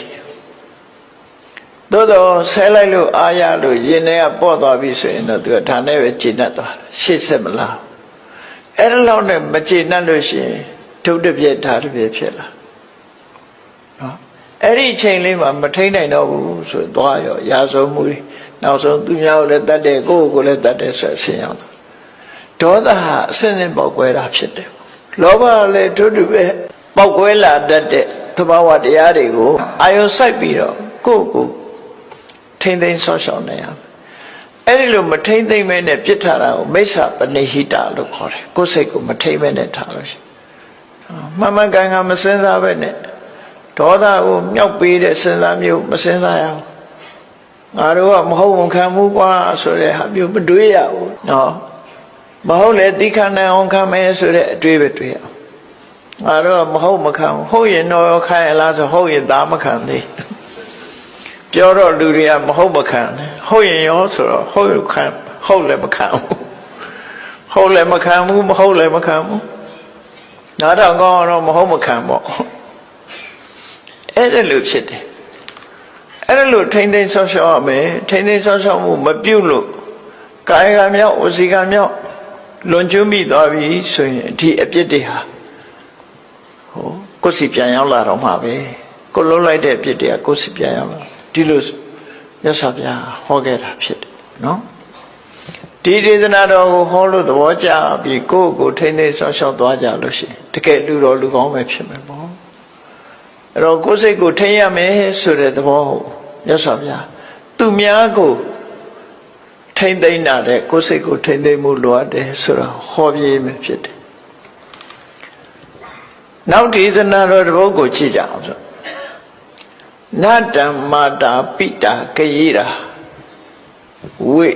သို့တော့ဆဲလိုက်လို့အာရလို့ရင်ထဲကပေါ့သွားပြီဆိုရင်တော့သူကဒါနဲ့ပဲကျေနပ်သွားတယ်ရှေ့ဆက်မလားအဲ့ဒါလောက်နဲ့မကျေနပ်လို့ရှိရင်ဒုတ်တစ်ပြက်ဓာတ်တစ်ပြက်ဖြစ်လာနော်အဲ့ဒီအချိန်လေးမှာမထိန်နိုင်တော့ဘူးဆိုသွားရောရာဇုံမှုနောက်ဆုံးသူများကိုလည်းတတ်တယ်ကိုယ့်ကိုယ်လည်းတတ်တယ်ဆိုအဆင်ရောက်သွားဒေါသဟာအစင်းစင်းပေါက်ကွဲတာဖြစ်တယ်လောဘလည်းဒုတူပဲပေါက်ကွဲလာတတ်တဲ့သဘာဝတရားတွေကိုအာယုံစိုက်ပြီးတော့ကိုယ့်ကိုထိမ့်သိမ်းဆော့ရှောင်နေရမယ်အဲ့ဒီလိုမထိမ့်သိမ့်မဲနဲ့ပြစ်ထားတာကိုမိစ္ဆာပနိဟိတလို့ခေါ်တယ်ကိုယ်စိတ်ကိုမထိမ့်မဲနဲ့ထားလို့ရှိမှန်မှန်ကန်ကန်မစင်စားပဲနဲ့ဒေါသကိုမြောက်ပေးတဲ့စဉ်းစားမျိုးမစဉ်းစားရအောင်ငါတို့ကမဟုတ်ဝန်ခံမှုကွာဆိုတဲ့ဟာမျိုးမတွေးရဘူးနော်မဟုတ်လေတိခဏအောင်ခံမယ်ဆိုတဲ့အတွေးပဲတွေးရအောင်ငါတို့ကမဟုတ်မခံဟုတ်ရင်တော့ခံရလားဆိုဟုတ်ရင်သားမခံသေးပြောတော့လူတွေကမဟုတ်မခံဟုတ်ရင်ရောဆိုတော့ဟုတ်ခံဟုတ်လည်းမခံဘူးဟုတ်လည်းမခံဘူးမဟုတ်လည်းမခံဘူးနားထောင်ကောင်းတော့မဟုတ်မခံပေါ့အဲ့ဒါလို့ဖြစ်တယ်အဲ့ဒါလို့ထိမ့်သိမ်းဆောက်ရှောက်ရမယ်ထိမ့်သိမ်းဆောက်ရှောက်မှုမပြုတ်လို့ကာယကမြောက်ဝစီကမြောက်လွန်ကျွမ်းမိသွားပြီဆိုရင်ဒီအပြစ်တွေဟာကိုယ်စီပြန်ရောက်လာတော့မှာပဲကိုလုံးလိုက်တဲ့အပြစ်တွေကကိုယ်စီပြန်ရောက်လာဒီလိုမြတ်စွာဘုရားဟောခဲ့တာဖြစ်တယ်နော်ဒီဒေသနာတော်ကိုဟောလို့သဘောကျပြီးကိုယ့်ကိုထိမ့်သိမ်းဆောက်ရှောက်သွားကြလို့ရှိရင်တကယ်လူတော်လူကောင်းပဲဖြစ်မယ်ပေါ့အဲ့တော့ကိုယ်စိတ်ကိုထိမ့်ရမယ်ဆိုတဲ့သဘောမြတ်စွာဘုရားသူများကိုထိမ့်သိမ်းတာတဲ့ကိုယ်စိတ်ကိုထိမ့်သိမ်းမှုလိုအပ်တယ်ဆိုတော့ဟောပြမယ်ဖြစ်တယ်နောက်ဒေသနာတော်တစ်ပုဒ်ကိုကြည့်ကြအောင်ဆိုနတ္တမာတာပိတာကရေရာဝိ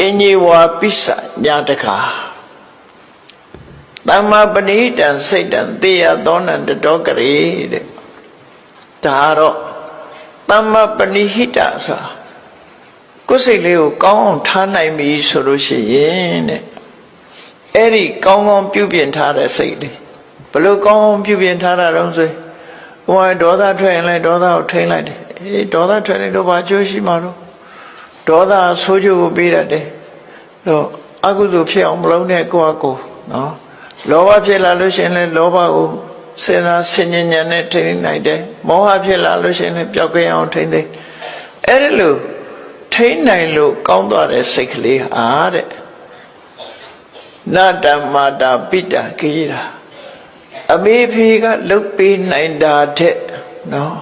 အညေဝါပိစညာတကာသမ္မာပဏိတံစိတ်တံသေယသောနံတတောကရေတဲ့ဒါတော့သမ္မာပဏိဟိတဆိုကိုယ်စိတ်လေးကိုကောင်းအောင်ထားနိုင်ပြီဆိုလို့ရှိရင်တဲ့အဲ့ဒီကောင်းကောင်းပြုပြင်ထားတဲ့စိတ်လေးဘယ်လိုကောင်းကောင်းပြုပြင်ထားတာတော့ဆိုဟိုဒေါသထွက်ရင်လည်းဒေါသကိုထိန်းလိုက်တယ်အေးဒေါသထွက်နေတော့ဘာကျိုးရှိမှာတော့ဒေါသဆိုးကျိုးကိုပေးတတ်တယ်တော့အကုသိုလ်ဖြစ်အောင်မလုပ်နဲ့ကိုယ့်အကိုနော်လောဘဖြစ်လာလို့ရှိရင်လည်းလောဘကိုစဉ်းစားဆင်ញဉဏ်နဲ့ထိန်းနိုင်တယ်မောဟဖြစ်လာလို့ရှိရင်လည်းပျောက်ကင်းအောင်ထိန်းသိမ်းအဲ့ဒါလို့ထိန်းနိုင်လို့ကောင်းသွားတဲ့စိတ်ကလေးဟာတဲ့နတ္တမာတာပိတာကိရာအမေဖေကလုတ်ပေးနိုင်တာတဲ့နော်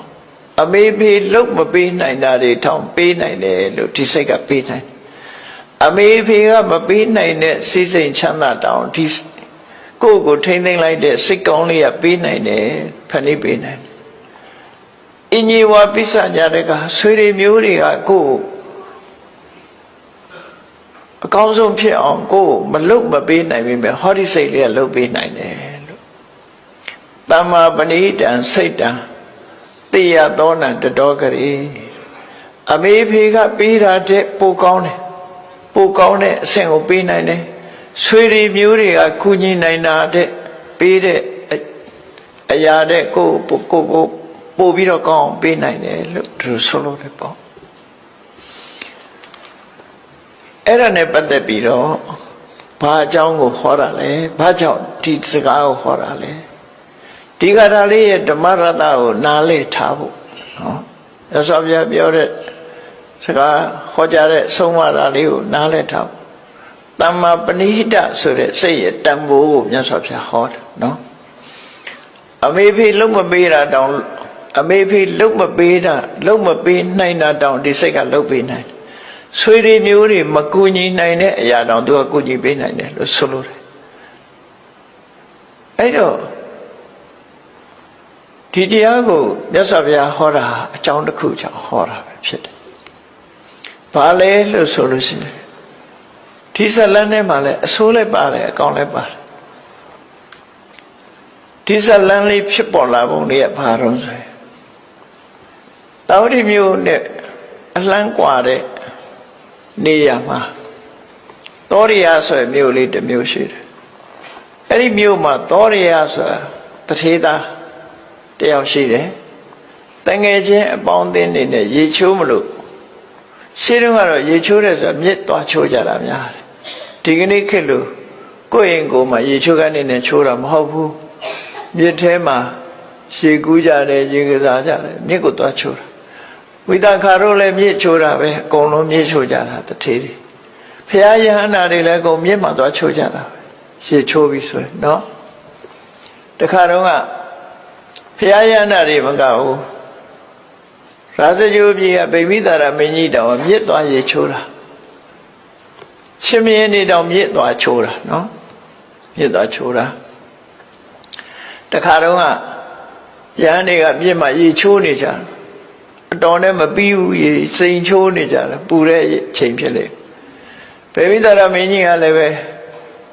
အမေဖေလုတ်မပေးနိုင်တာတွေထောင်ပေးနိုင်တယ်လို့ဒီစိတ်ကပေးနိုင်အမေဖေကမပေးနိုင်တဲ့စိတ်စိမ်ချမ်းသာတောင်ဒီ ကိုယ့်ကိုထိမ့်သိမ့်လိုက်တဲ့စိတ်ကောင်းလေးကပေးနိုင်တယ်ဖန်တီးပေးနိုင်တယ်အင်ကြီးဝါပိစကြတဲ့ကဆွေတွေမျိုးတွေကကိုယ့်အကောင်းဆုံးဖြစ်အောင်ကိုယ်မလုပ်မပေးနိုင်ပေမဲ့ဟောဒီစိတ်လေးကလုပ်ပေးနိုင်တယ်လို့တမ္မာပဏိတံစိတ်တံတေယသောနံတတော်ကလေးအမေဖေကပေးတာတဲ့ပိုကောင်းတယ်ပိုကောင်းတဲ့အဆင့်ကိုပေးနိုင်တယ်ဆွေတွေမျိုးတွေကကူညီနိုင်တာတဲ့ပေးတဲ့အရာတဲ့ကိုပို့ပြီးတော့ကောင်းအောင်ပေးနိုင်တယ်လို့သူဆိုလို့တယ်ပေါ့အဲ့ဒါနဲ့ပတ်သက်ပြီးတော့ဘာအကြောင်းကိုခေါ်တာလဲဘာကြောင့်ဒီစကားကိုခေါ်တာလဲဒီကထာလေးရဲ့ဓမ္မရတ္တကိုနားလည်ထားဖို့နော်ရသော်ပြပြောတဲ့စကားခေါ်ကြတဲ့ဆုံးမတာလေးကိုနားလည်ထားဖို့တမ္မာပဏိဟိတဆိုတဲ့စိတ်ရဲ့တန်ဖိုးကိုမြတ်စွာဘုရားဟောတယ်နော်အမေဖေလုံးမပေးတာတောင်အမေဖေလုံးမပေးတာလုံးမပေးနိုင်တာတောင်ဒီစိတ်ကလုံးပေးနိုင်ဆွေတွေမျိုးတွေမကူညီနိုင်တဲ့အရာတောင်သူကကူညီပေးနိုင်တယ်လို့ဆိုလိုတယ်အဲ့တော့ဒီတရားကိုမြတ်စွာဘုရားဟောတာအကြောင်းတစ်ခုကြောင့်ဟောတာပဲဖြစ်တယ်ဘာလဲလို့ဆိုလို့ရှိရင်ဒီဇလန်းထဲမှာလည်းအဆိုးလည်းပါတယ်အကောင်းလည်းပါတယ်ဒီဇလန်းလေးဖြစ်ပေါ်လာပုံလေးကဘာတော့ဆိုရင်တောဝတိမျိုးနဲ့အလှမ်းกว่าတဲ့နေရမှာသောရိယဆိုတဲ့မြို့လေးတစ်မြို့ရှိတယ်အဲ့ဒီမြို့မှာသောရိယဆိုတာတထေသားတယောက်ရှိတယ်တငယ်ချင်းအပေါင်းအသင်းတွေနဲ့ရေချိုးမလို့ရှင်းတော့ကတော့ရေချိုးတယ်ဆိုတာမြစ်သွားချိုးကြတာများတယ်ဒီကနေ့ခေတ်လို့ကိုယ့်ရင်ကိုယ်မှာရေချိုးကနေနဲ့ချိုးတာမဟုတ်ဘူးမြစ်ထဲမှာရှေကူးကြတယ်ရေကစားကြတယ်မြစ်ကိုသွားချိုးတာဝိသခါတို့လည်းမြစ်ချိုးတာပဲအကုန်လုံးမြစ်ချိုးကြတာတထေးတွေဘုရားယဟန္တာတွေလည်းအကုန်မြစ်မှာသွားချိုးကြတာပဲရှေချိုးပြီးဆိုရင်နော်တခါတော့ကဘုရားယဟန္တာတွေမကဘူးရာဇဂိုပြည်ကဗိမိသာရမင်းကြီးတောင်မြစ်သွားရေချိုးတာရှင်မင်းနေတောင်မြစ်သွားချိုးတာနော်မြစ်သွားချိုးတာတခါတော့ကယဟန်တွေကမြစ်မှာရေချိုးနေကြတယ်အတော်နဲ့မပြီးဘူးရေစိန်ချိုးနေကြတယ်ပူတဲ့ချိန်ဖြစ်လေဗေမိသာရမင်းကြီးကလည်းပဲ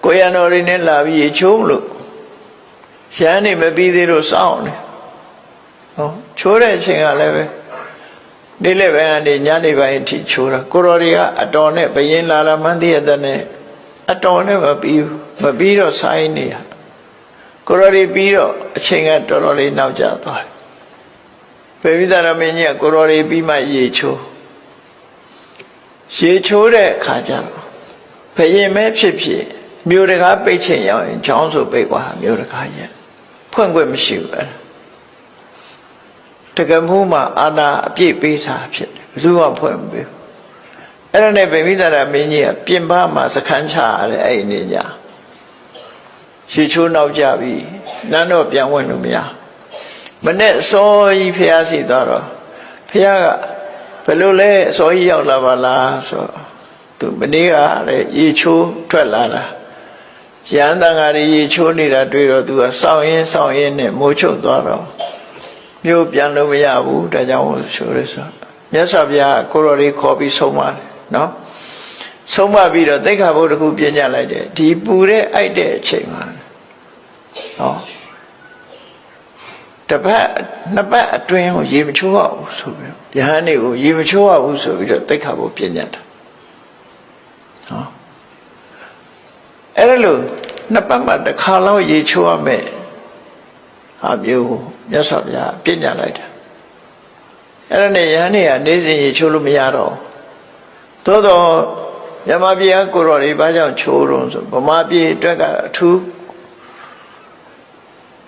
ကိုရံတော်တွေနဲ့လာပြီးရေချိုးလို့ရဟန်းတွေမပြီးသေးလို့စောင့်နေဟောချိုးတဲ့အချိန်ကလည်းပဲနေ့လည်ပိုင်းကနေညနေပိုင်းအထိချိုးတာကိုတော်တွေကအတော်နဲ့ဘယင်းလာလာမှန်းသိရတဲ့နဲ့အတော်နဲ့မပြီးဘူးမပြီးတော့ဆိုင်းနေရကိုတော်တွေပြီးတော့အချိန်ကတော်တော်လေးနောက်ကျသွားတယ်ဗေမိသာရမင်းကြီးကကိုတော်တွေပြီးမှရေချိုးတဲ့အခါကျတော့ဘယင်းမဲဖြစ်ဖြစ်မြို့တကားပိတ်ချင်ရောက်ရင်ချောင်းဆိုပိတ်သွားမြို့တကားရဲ့ဖွင့်ခွင့်မရှိဘူးအဲ့ဒါတကယ်မှုမှာအာနာအပြည့်ပေးထားဖြစ်တယ်ဘယ်သူမှဖွင့်မပေးဘူးအဲ့ဒါနဲ့ဗေမိသာရမင်းကြီးကပြင်ပမှာစခန်းချရတယ်အဲ့ဒီနေညရေချိုးနောက်ကြပြီနန်းတော့ပြန်ဝင်လို့မရမနဲ့စောကြီးဖះရှိသွားတော့ဖះကဘယ်လိုလဲစောကြီးရောက်လာပါလားဆိုသူမနေ့ကလည်းရေချိုးထွက်လာတာရဟန်းတန်ဃာတွေရေချိုးနေတာတွေ့တော့သူကစောင့်ရင်းနဲ့မိုးချုပ်သွားတော့မြို့ပြန်လို့မရဘူးဒါကြောင့်ဆိုရဆိုမြတ်စွာဘုရားကိုရော်လေးခေါ်ပြီးဆုံးမတယ်နော်ဆုံးမပြီးတော့သိက္ခာပုဒ်တစ်ခုပြညတ်လိုက်တယ်ဒီပူတဲ့အိုက်တဲ့အချိန်မှာနော်တစ်ပတ်နှစ်ပတ်အတွင်းကိုရေမချိုးရဘူးဆိုပြီးယဟန်တွေကိုရေမချိုးရဘူးဆိုပြီးတော့သိက္ခာပုဒ်ပြညတ်တာနော်အဲ့ဒါလို့နှစ်ပတ်မှတစ်ခါလောက်ရေချိုးရမယ်ဟာမျိုးမြတ်စွာဘုရားပြညတ်လိုက်တာအဲ့ဒါနဲ့ယဟန်တွေကနေ့စဉ်ရေချိုးလို့မရတော့သို့တော့မြမပြည်ကကိုတော်တွေဘာကြောင့်ချိုးတော့ဆိုဗမာပြည်အတွက်ကအထူး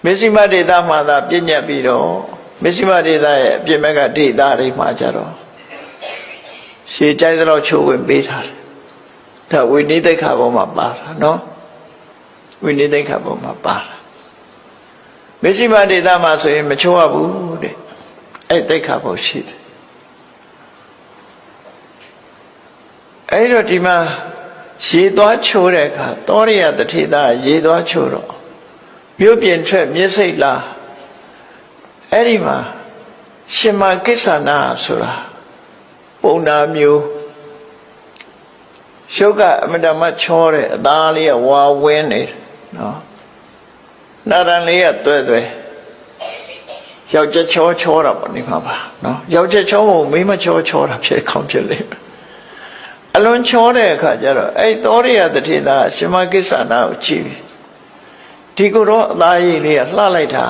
မစ္စည်းမဒေသမှာသာပြညတ်ပြီးတော့မစ္စည်းမဒေသရဲ့အပြင်ဘက်ကဒေသတွေမှာကြတော့ရှေးကြိုက်သလောက်ချိုးဝင်ပေးထားတယ်ဒါဝိနည်းသိက္ခာပေါ်မှာပါတာနော်ဝိနည်းသိက္ခာပေါ်မှာပါတာမစ္စည်းမဒေသမှာဆိုရင်မချိုးရဘူးတဲ့အဲ့သိက္ခာပေါ်ရှိတယ်အဲ့တော့ဒီမှာရေသွားချိုးတဲ့အခါသောရိယတထေသားရေသွားချိုးတော့ မြို့ပြင်ထွက်မြစ်စိတ်လာအဲ့ဒီမှာရှင်မကိစ္ဆနာဆိုတာပုံနာမျိုးရှုပ်ကအမတမချောတဲ့အသားလေးကဝါဝင်းနေနော်နာရန်လေးကတွဲယောက်ျားချောတာပေါ့နေမှာပါနော်ယောက်ျားချောဖို့မိန်းမချောတာဖြစ်ခေါင်းဖြစ်လေအလွန်ချောတဲ့အခါကျတော့အဲ့သောရိယတထေသာရှင်မကိစ္ဆနာကိုကြည့်ပြီဒီကိုတော့အသားရည်လေးကလှလိုက်တာ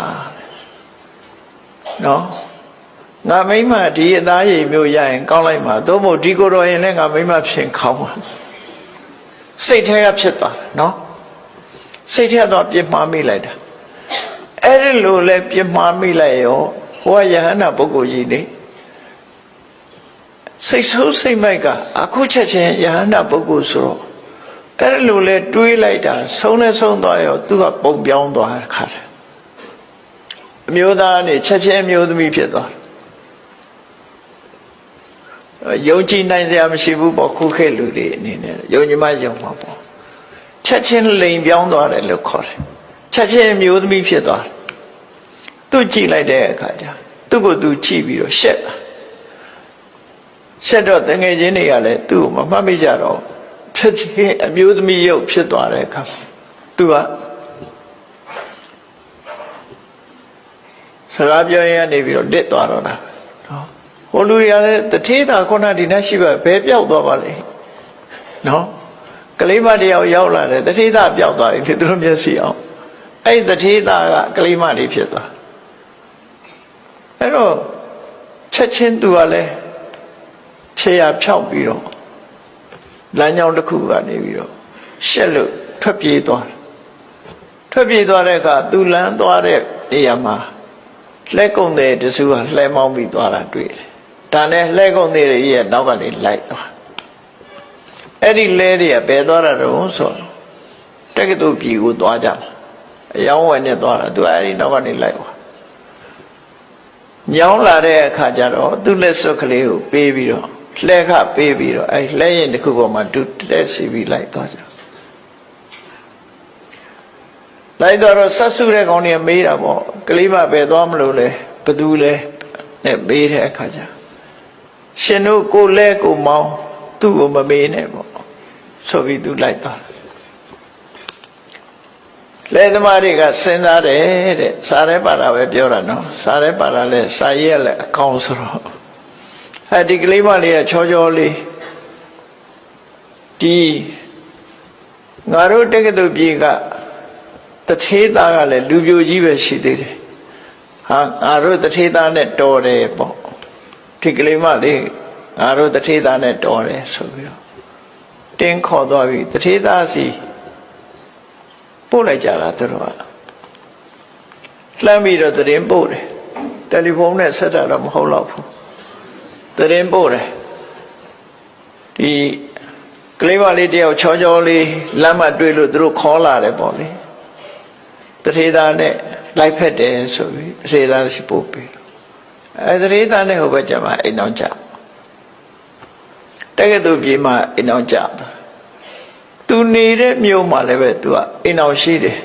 နော်ငါမိမဒီအသားရည်မျိုးရရင်ကောင်းလိုက်မှာသို့မဟုတ်ဒီကိုတော့ရင်လည်းငါမိမဖြစ်ခေါင်းပါစိတ်ထဲကဖြစ်သွားတယ်နော်စိတ်ထဲတော့ပြစ်မှားမိလိုက်တာအဲ့ဒီလိုလဲပြစ်မှားမိလိုက်ရောဟိုကယဟန္တာပုဂ္ဂိုလ်ကြီးနေစိတ်ဆိုးစိတ်မိုက်ကအခုချက်ချင်းယဟန္တာပုဂ္ဂိုလ်ဆိုတော့အဲ့ဒီလိုလဲတွေးလိုက်တာဆုံးလဲဆုံးသွားရောသူကပုံပြောင်းသွားတဲ့ခါတယ်အမျိုးသားနဲ့ချက်ချင်းအမျိုးသမီးဖြစ်သွားယုံကြည်နိုင်စရာမရှိဘူးပေါ့ခုခေတ်လူတွေအနေနဲ့ယုံကြည်မှယုံမှာပေါ့ချက်ချင်းလိန်ပြောင်းသွားတယ်လို့ခေါ်တယ်ချက်ချင်းအမျိုးသမီးဖြစ်သွားတယ်သူကြည့်လိုက်တဲ့အခါကျသူ့ကိုသူကြည့်ပြီးတော့ရှက်တော့တငယ်ချင်းတွေကလည်းသူ့ကိုမမှတ်မိကြတော့ချက်ချင်းအမျိုးသမီးရုပ်ဖြစ်သွားတဲ့အခါသူကစကားပြောရင်ကနေပြီးတော့လစ်သွားတော့တာနော်ဟိုလူတွေကလည်းတထေးသာခုနဒီနေ့ရှိပါဘယ်ပြောက်သွားပါလဲနော်ကလေးမတယောက်ရောက်လာတယ်တထေးသာပြောက်သွားပြီသူတို့မျက်စိအောင်အဲ့တထေးသာကကလေးမလေးဖြစ်သွားအဲ့တော့ချက်ချင်းသူကလည်းခြေရဖြောက်ပြီးတော့လမ်းကြောင်းတစ်ခုကနေပြီးတော့ရှက်လို့ထွက်ပြေးသွားတဲ့အခါသူလမ်းသွားတဲ့နေရာမှာလှဲကုံတဲ့တစုကလှဲမောင်းပြီးသွားတာတွေ့တယ်ဒါနဲ့လှဲကုံတဲ့ရဲ့နောက်ကနေလိုက်သွားအဲ့ဒီလဲတွေကဘယ်သွားတာတော့ဆိုတက္ကသိုလ်ပြည်ကိုသွားကြမှာအယောင်းဝယ်နဲ့သွားတာသူအဲ့ဒီနောက်ကနေလိုက်သွားညောင်းလာတဲ့အခါကျတော့သူ့လက်စွပ်ကလေးကိုပေးပြီးတော့လှဲခပေးပြီးတော့အဲ့လှဲရင်တစ်ခုပေါ်မှာသူတက်စီပြီးလိုက်သွားကြလိုက်တော့ဆက်စုတဲ့ကောင်တွေမေးတာပေါ့ကလေးမပဲသွားမလို့လဲဘသူလဲနဲ့မေးတဲ့အခါကျရှင်တို့ကိုလဲကိုမောင်းသူ့ကိုမမေးနဲ့ပေါ့ဆိုပြီးသူလိုက်သွားလဲသမားတွေကစဉ်းစားတယ်တဲ့စားရဲပါတာပဲပြောတာနော်စားရဲပါတာလဲစာရေးလဲအကောင်ဆိုတော့ဒီကလေးမလေးကချောလေးဒီငါတို့တက္ကသိုလ်ပြည်ကတထေးသားကလည်းလူပြိုကြီးပဲရှိသေးတယ်ဟာငါတို့တထေးသားနဲ့တော်တယ်ပေါ့ဒီကလေးမလေးငါတို့တထေးသားနဲ့တော်တယ်ဆိုပြီးတော့တင်းခေါ်သွားပြီတထေးသားစီပို့လိုက်ကြတာသူတို့ကလှမ်းပြီးတော့သတင်းပို့တယ်တယ်လီဖုန်းနဲ့ဆက်တာတော့မဟုတ်တော့ဘူးသတင်းပို့တယ်ဒီကလေးမလေးတယောက်ချောလေးလမ်းမှာတွေ့လို့သူတို့ခေါ်လာတယ်ပေါ့လေတထေးသားနဲ့လိုက်ဖက်တယ်ဆိုပြီးတထေးသားရှိပို့ပြီးတထေးသားနဲ့ဟိုဘက်ကျမှအိမ်အောင်ကြတက္ကသိုလ်ပြည်မှာအိမ်အောင်ကြသူနေတဲ့မြို့မှာလည်းပဲသူကအိမ်အောင်ရှိတယ်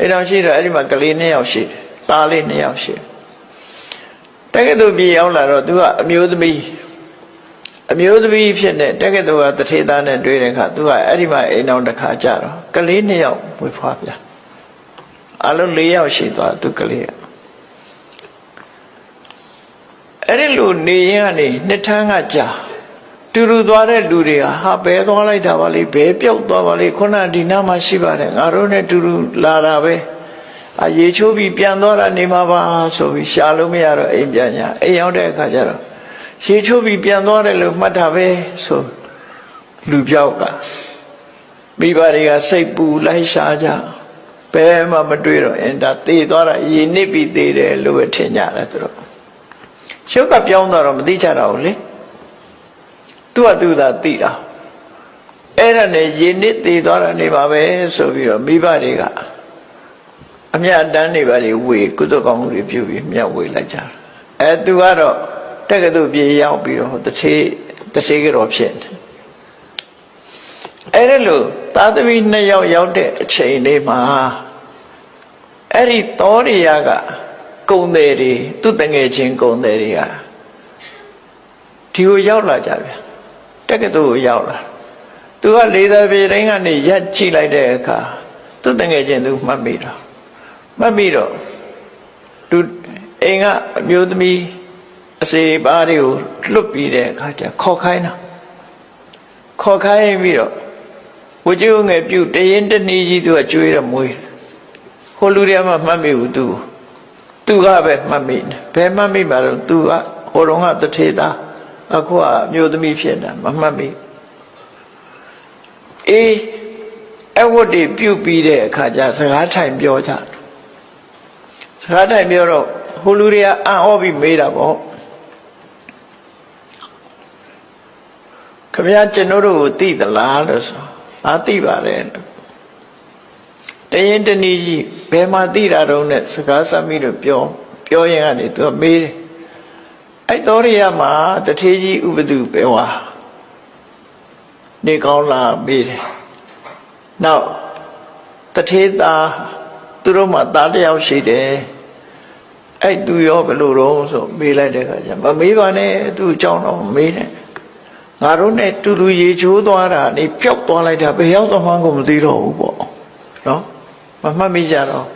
အိမ်အောင်ရှိတော့အဲ့ဒီမှာကလေး2ယောက်ရှိတယ်သားလေး2ယောက်ရှိတယ်တက္ကသိုလ်ပြည်ရောက်လာတော့သူကအမျိုးသမီးဖြစ်နေတက္ကသိုလ်ကတထေးသားနဲ့တွေ့တဲ့အခါသူကအဲ့ဒီမှာအိမ်အောင်တစ်ခါကြတော့ကလေး2ယောက်ဝေဖွားပြန်အလုံး4ယောက်ရှိသွားသူကလေးအဲ့ဒီလိုနေရင်ကနေနှစ်ထန်းကကြာတူတူသွားတဲ့လူတွေကဟာဘယ်သွားလိုက်တာပါလိဘယ်ပြောက်သွားပါလိခုနဒီနားမှာရှိပါတယ်ငါတို့နဲ့တူတူလာတာပဲရေချိုးပြီးပြန်သွားတာနေမှာပါဆိုပြီးရှာလို့မရတော့အိမ်ပြန်ညာအိမ်ရောက်တဲ့အခါကျတော့ရေချိုးပြီးပြန်သွားတယ်လို့မှတ်တာပဲဆိုလူပြောက်ကမိဘတွေကစိတ်ပူလိုက်ရှာကြဘယ်မှမတွေ့တော့အင်းဒါသေသွားတာရေနစ်ပြီးသေတယ်လို့ပဲထင်ကြတယ်သူတို့ရှုပ်ကပြောင်းသွားတော့မသိကြတော့ဘူးလေသူကသူသာသိတာအဲ့ဒါနဲ့ရေနစ်သေးသွားတာနေပါပဲဆိုပြီးတော့မိဘတွေကအမြတ်တမ်းတွေပါတွေဝေကုသကောင်းမှုတွေပြုပြီးမြတ်ဝေလိုက်ကြတယ်သူကတော့တက္ကသိုလ်ပြေရောက်ပြီးတော့တထေးကတော့ဖြစ်တယ်အဲ့ဒါလို့သားသမီး2ယောက်ရောက်တဲ့အချိန်လေးမှာ အဲ့ဒီသောရိယကကုံတယ်တွေသူတငယ်ချင်းကုံတယ်တွေကဒီကိုရောက်လာကြဗျာတက္ကသိုလ်ကိုရောက်လာသူကလေသာပြေတိုင်းကနေရက်ကြည့်လိုက်တဲ့အခါသူတငယ်ချင်းသူမှတ်မိတော့သူအိမ်ကအမျိုးသမီးအစေပါးတွေကိုလွတ်ပြီးတဲ့အခါကျခေါ်ခိုင်းပြီးတော့ဝကြိုးငယ်ပြုတ်တရင်တနည်းကြီးသူကကျွေးရမွေးဟိုလူတွေကမှမှတ်မိဘူးသူကပဲမှတ်မိတယ်ဘယ်မှတ်မိမှာတော့သူကဟိုတုန်းကတထေသားအခုကအမျိုးသမီးဖြစ်တာမမှတ်မိအေးအဝတ်တွေပြုတ်ပြီးတဲ့အခါကျစကားထိုင်ပြောကြစကားထိုင်ပြောတော့ဟိုလူတွေကအံ့ဩပြီးမေးတာပေါ့ခင်ဗျားကျွန်တော်တို့ကိုသိသလားလို့ဆိုသိပါတယ်တရင်တနည်းကြီးဘယ်မှာသိတာတုံးနဲ့စကားဆက်မိလို့ပြောရင်ကနေသူကမေးတယ်အဲ့တော်ရရမှာတထေးကြီးဥပဒုပဲဝါနေကောင်းလာမေးတယ်နောက်တထေးသားသူတို့မှသားတစ်ယောက်ရှိတယ်အဲ့သူရောဘယ်လိုတော့ဆိုမေးလိုက်တဲ့အခါကျမမေးပါနဲ့သူ့အကြောင်းတော့မေးတယ်ငါတို့နဲ့တူတူရေချိုးသွားတာနေပျောက်သွားလိုက်တာဘယ်ရောက်သွားမှန်းကိုမသိတော့ဘူးပေါ့နော်မမှတ်မိကြတော့